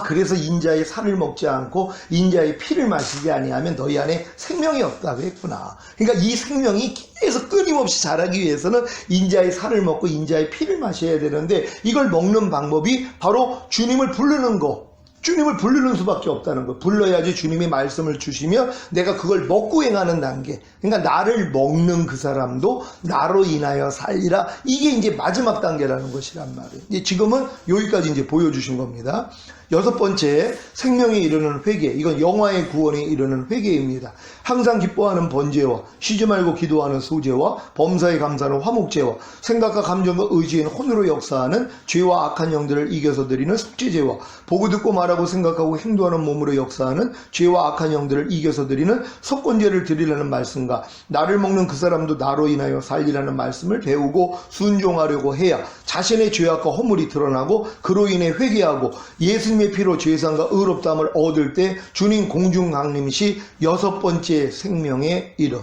그래서 인자의 살을 먹지 않고 인자의 피를 마시지 아니하면 너희 안에 생명이 없다고 했구나. 그러니까 이 생명이 계속 끊임없이 자라기 위해서는 인자의 살을 먹고 인자의 피를 마셔야 되는데, 이걸 먹는 방법이 바로 주님을 부르는 거. 주님을 부르는 수밖에 없다는 거. 불러야지 주님이 말씀을 주시면 내가 그걸 먹고 행하는 단계. 그러니까 나를 먹는 그 사람도 나로 인하여 살리라. 이게 이제 마지막 단계라는 것이란 말이에요. 이제 지금은 여기까지 이제 보여주신 겁니다. 6번째, 생명에 이르는 회개. 이건 영화의 구원에 이르는 회개입니다. 항상 기뻐하는 번제와 쉬지 말고 기도하는 소제와 범사에 감사하는 화목제와 생각과 감정과 의지인 혼으로 역사하는 죄와 악한 영들을 이겨서 드리는 속죄제와 보고 듣고 말하고 생각하고 행동하는 몸으로 역사하는 죄와 악한 영들을 이겨서 드리는 속건제를 드리라는 말씀과 나를 먹는 그 사람도 나로 인하여 살리라는 말씀을 배우고 순종하려고 해야 자신의 죄악과 허물이 드러나고 그로 인해 회개하고 예수님의 피로 죄상과 의롭다함을 얻을 때 주님 공중 강림시 6번째 생명에 이르.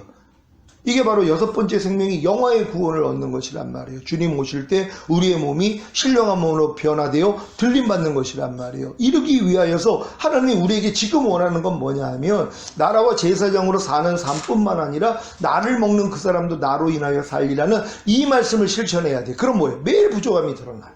이게 바로 6번째 생명이 영화의 구원을 얻는 것이란 말이에요. 주님 오실 때 우리의 몸이 신령한 몸으로 변화되어 들림받는 것이란 말이에요. 이르기 위하여서 하나님이 우리에게 지금 원하는 건 뭐냐 하면 나라와 제사장으로 사는 삶뿐만 아니라 나를 먹는 그 사람도 나로 인하여 살리라는 이 말씀을 실천해야 돼. 그럼 뭐예요? 매일 부족함이 드러나요.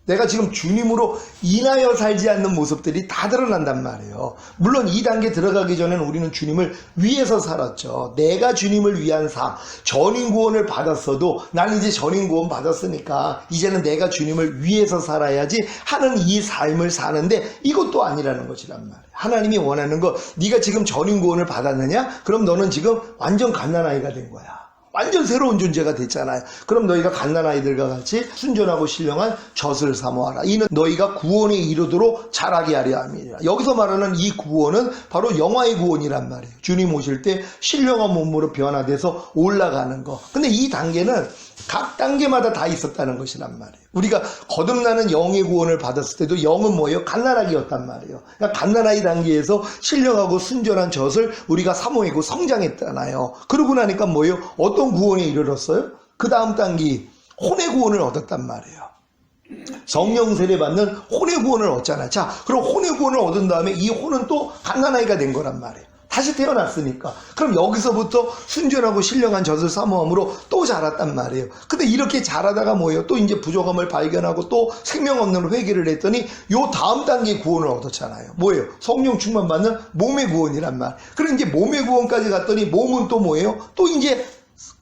내가 지금 주님으로 인하여 살지 않는 모습들이 다 드러난단 말이에요. 물론 이 단계 들어가기 전에는 우리는 주님을 위해서 살았죠. 내가 주님을 위한 삶, 전인구원을 받았어도 난 이제 전인구원 받았으니까 이제는 내가 주님을 위해서 살아야지 하는 이 삶을 사는데 이것도 아니라는 것이란 말이에요. 하나님이 원하는 거, 네가 지금 전인구원을 받았느냐? 그럼 너는 지금 완전 갓난아이가 된 거야. 완전 새로운 존재가 됐잖아요. 그럼 너희가 갓난아이들과 같이 순전하고 신령한 젖을 사모하라. 이는 너희가 구원에 이르도록 자라게 하려 함이라. 여기서 말하는 이 구원은 바로 영화의 구원이란 말이에요. 주님 오실 때 신령한 몸으로 변화돼서 올라가는 거. 근데 이 단계는 각 단계마다 다 있었다는 것이란 말이에요. 우리가 거듭나는 영의 구원을 받았을 때도 영은 뭐예요? 갓난아기였단 말이에요. 그러니까 갓난아이 단계에서 신령하고 순전한 젖을 우리가 사모하고 성장했잖아요. 그러고 나니까 뭐예요? 어떤 구원에 이르렀어요? 그 다음 단계 혼의 구원을 얻었단 말이에요. 성령 세례 받는 혼의 구원을 얻잖아요. 자, 그럼 혼의 구원을 얻은 다음에 이 혼은 또 갓난아이가 된 거란 말이에요. 다시 태어났으니까. 그럼 여기서부터 순전하고 신령한 젖을 사모함으로 또 자랐단 말이에요. 근데 이렇게 자라다가 뭐예요? 또 이제 부족함을 발견하고 또 생명 없는 회개를 했더니 요 다음 단계 구원을 얻었잖아요. 뭐예요? 성령 충만 받는 몸의 구원이란 말. 그럼 이제 몸의 구원까지 갔더니 몸은 또 뭐예요? 또 이제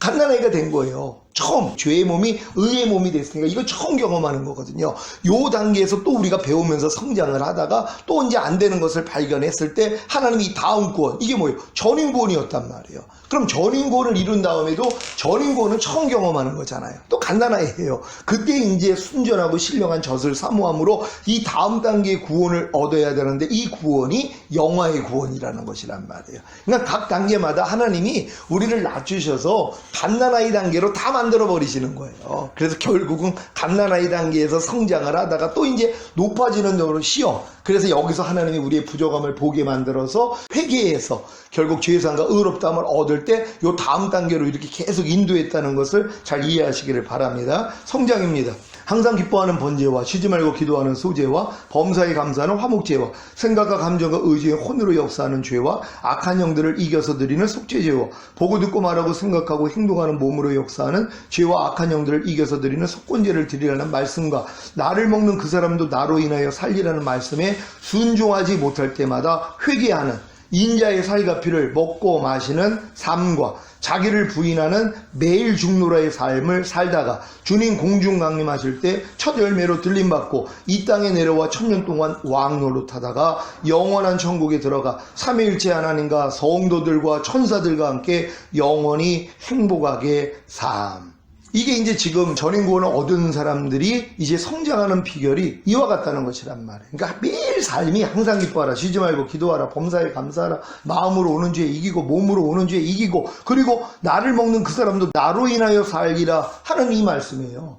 갓난아이가 된 거예요. 처음 죄의 몸이 의의 몸이 됐으니까 이거 처음 경험하는 거거든요. 요 단계에서 또 우리가 배우면서 성장을 하다가 또 이제 안 되는 것을 발견했을 때 하나님이 이 다음 구원, 이게 뭐예요? 전인 구원이었단 말이에요. 그럼 전인 구원을 이룬 다음에도 전인 구원은 처음 경험하는 거잖아요. 또 갓난아이예요. 그때 이제 순전하고 신령한 젖을 사모함으로 이 다음 단계의 구원을 얻어야 되는데 이 구원이 영화의 구원이라는 것이란 말이에요. 그러니까 각 단계마다 하나님이 우리를 낮추셔서 갓난아이 단계로 다 만들어 버리시는 거예요. 그래서 결국은 갓난아이 단계에서 성장을 하다가 또 이제 높아지는 쪽으로 시험. 그래서 여기서 하나님이 우리의 부족함을 보게 만들어서 회개해서 결국 죄사함과 의롭다함을 얻을 때 요 다음 단계로 이렇게 계속 인도했다는 것을 잘 이해하시기를 바랍니다. 성장입니다. 항상 기뻐하는 번제와 쉬지 말고 기도하는 소제와 범사에 감사하는 화목제와 생각과 감정과 의지의 혼으로 역사하는 죄와 악한 영들을 이겨서 드리는 속죄제와 보고 듣고 말하고 생각하고 행동하는 몸으로 역사하는 죄와 악한 영들을 이겨서 드리는 속건제를 드리라는 말씀과 나를 먹는 그 사람도 나로 인하여 살리라는 말씀에 순종하지 못할 때마다 회개하는 인자의 살과 피를 먹고 마시는 삶과 자기를 부인하는 매일 죽노라의 삶을 살다가 주님 공중 강림하실 때 첫 열매로 들림받고 이 땅에 내려와 1000년 동안 왕노릇하다가 영원한 천국에 들어가 삼위일체 하나님과 성도들과 천사들과 함께 영원히 행복하게 삶. 이게 이제 지금 전인구원을 얻은 사람들이 이제 성장하는 비결이 이와 같다는 것이란 말이에요. 그러니까 매일 삶이 항상 기뻐하라, 쉬지 말고 기도하라, 범사에 감사하라, 마음으로 오는 죄 이기고 몸으로 오는 죄 이기고 그리고 나를 먹는 그 사람도 나로 인하여 살기라 하는 이 말씀이에요.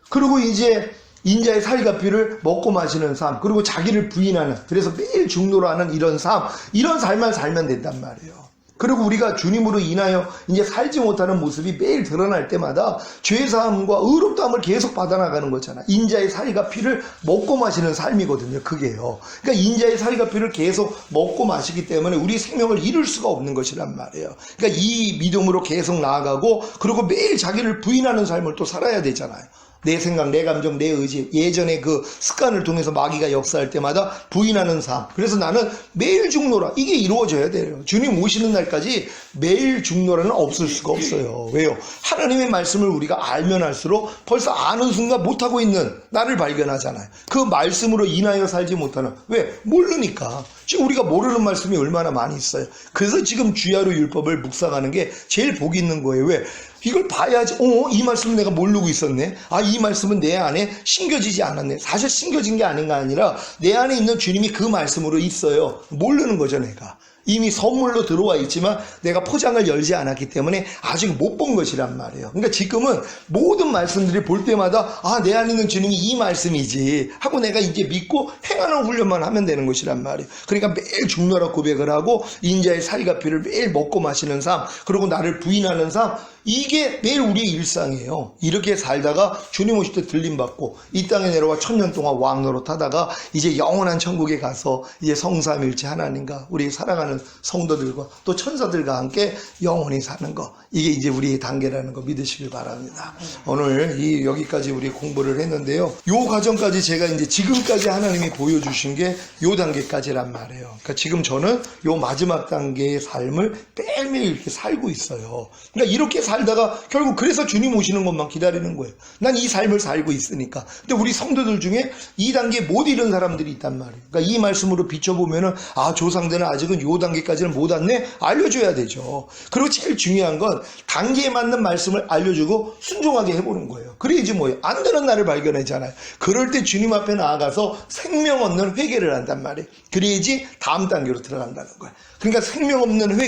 그리고 이제 인자의 살과 피를 먹고 마시는 삶, 그리고 자기를 부인하는, 그래서 매일 중노라하는 이런 삶, 이런 삶만 살면 된단 말이에요. 그리고 우리가 주님으로 인하여 이제 살지 못하는 모습이 매일 드러날 때마다 죄사함과 의롭다함을 계속 받아나가는 거잖아. 인자의 살과 피를 먹고 마시는 삶이거든요. 그게요. 그러니까 인자의 살과 피를 계속 먹고 마시기 때문에 우리 생명을 잃을 수가 없는 것이란 말이에요. 그러니까 이 믿음으로 계속 나아가고 그리고 매일 자기를 부인하는 삶을 또 살아야 되잖아요. 내 생각, 내 감정, 내 의지, 예전에 그 습관을 통해서 마귀가 역사할 때마다 부인하는 삶. 그래서 나는 매일 죽노라. 이게 이루어져야 돼요. 주님 오시는 날까지 매일 죽노라는 없을 수가 없어요. 왜요? 하나님의 말씀을 우리가 알면 알수록 벌써 아는 순간 못하고 있는 나를 발견하잖아요. 그 말씀으로 인하여 살지 못하는. 왜? 모르니까. 지금 우리가 모르는 말씀이 얼마나 많이 있어요. 그래서 지금 주야로 율법을 묵상하는 게 제일 복이 있는 거예요. 왜? 이걸 봐야지. 이 말씀은 내가 모르고 있었네. 이 말씀은 내 안에 심겨지지 않았네. 사실 심겨진 게 아니라 내 안에 있는 주님이 그 말씀으로 있어요. 모르는 거죠, 내가. 이미 선물로 들어와 있지만 내가 포장을 열지 않았기 때문에 아직 못 본 것이란 말이에요. 그러니까 지금은 모든 말씀들이 볼 때마다 내 안에 있는 주님이 이 말씀이지 하고 내가 이제 믿고 행하는 훈련만 하면 되는 것이란 말이에요. 그러니까 매일 죽노라 고백을 하고 인자의 살과 피를 매일 먹고 마시는 삶, 그리고 나를 부인하는 삶, 이게 매일 우리의 일상이에요. 이렇게 살다가 주님 오실 때 들림받고 이 땅에 내려와 1000년 동안 왕노릇하다가 이제 영원한 천국에 가서 이제 성삼일체 하나님과 우리 사랑하는 성도들과 또 천사들과 함께 영원히 사는 거, 이게 이제 우리의 단계라는 거 믿으시길 바랍니다. 오늘 여기까지 우리 공부를 했는데요. 요 과정까지 제가 이제 지금까지 하나님이 보여주신 게 요 단계까지란 말이에요. 그러니까 지금 저는 요 마지막 단계의 삶을 매일매일 이렇게 살고 있어요. 그러니까 이렇게 살다가 결국 그래서 주님 오시는 것만 기다리는 거예요. 난 이 삶을 살고 있으니까. 근데 우리 성도들 중에 이 단계 못 이룬 사람들이 있단 말이에요. 그러니까 이 말씀으로 비춰보면은 조상들은 아직은 요 단계까지는 못 왔네? 알려줘야 되죠. 그리고 제일 중요한 건 단계에 맞는 말씀을 알려주고 순종하게 해보는 거예요. 그래야지 뭐예요? 안 되는 나를 발견하잖아요. 그럴 때 주님 앞에 나아가서 생명 없는 회개를 한단 말이에요. 그래야지 다음 단계로 들어간다는 거예요. 그러니까 생명 없는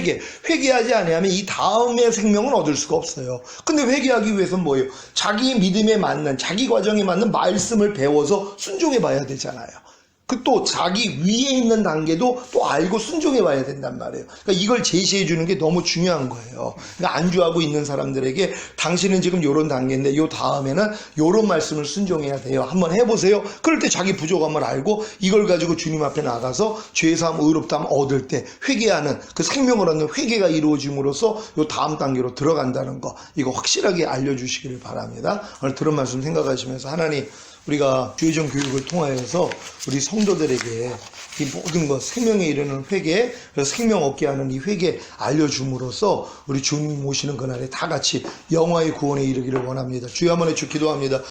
회개하지 아니하면 이 다음의 생명은 얻을 수가 없어요. 근데 회개하기 위해서는 뭐예요? 자기 믿음에 맞는, 자기 과정에 맞는 말씀을 배워서 순종해 봐야 되잖아요. 그 또 자기 위에 있는 단계도 또 알고 순종해 봐야 된단 말이에요. 그러니까 이걸 제시해 주는 게 너무 중요한 거예요. 그러니까 안주하고 있는 사람들에게 당신은 지금 요런 단계인데 요 다음에는 요런 말씀을 순종해야 돼요. 한번 해보세요. 그럴 때 자기 부족함을 알고 이걸 가지고 주님 앞에 나가서 죄사함 의롭다함 얻을 때 회개하는 그 생명을 얻는 회개가 이루어짐으로써 요 다음 단계로 들어간다는 거, 이거 확실하게 알려주시기를 바랍니다. 오늘 들은 말씀 생각하시면서 하나님, 우리가 주의종 교육을 통하여서 우리 성도들에게 이 모든 것, 생명에 이르는 회개, 그래서 생명 얻게 하는 이 회개 알려줌으로써 우리 주님 오시는 그날에 다 같이 영화의 구원에 이르기를 원합니다. 주여 한번 해주 기도합니다.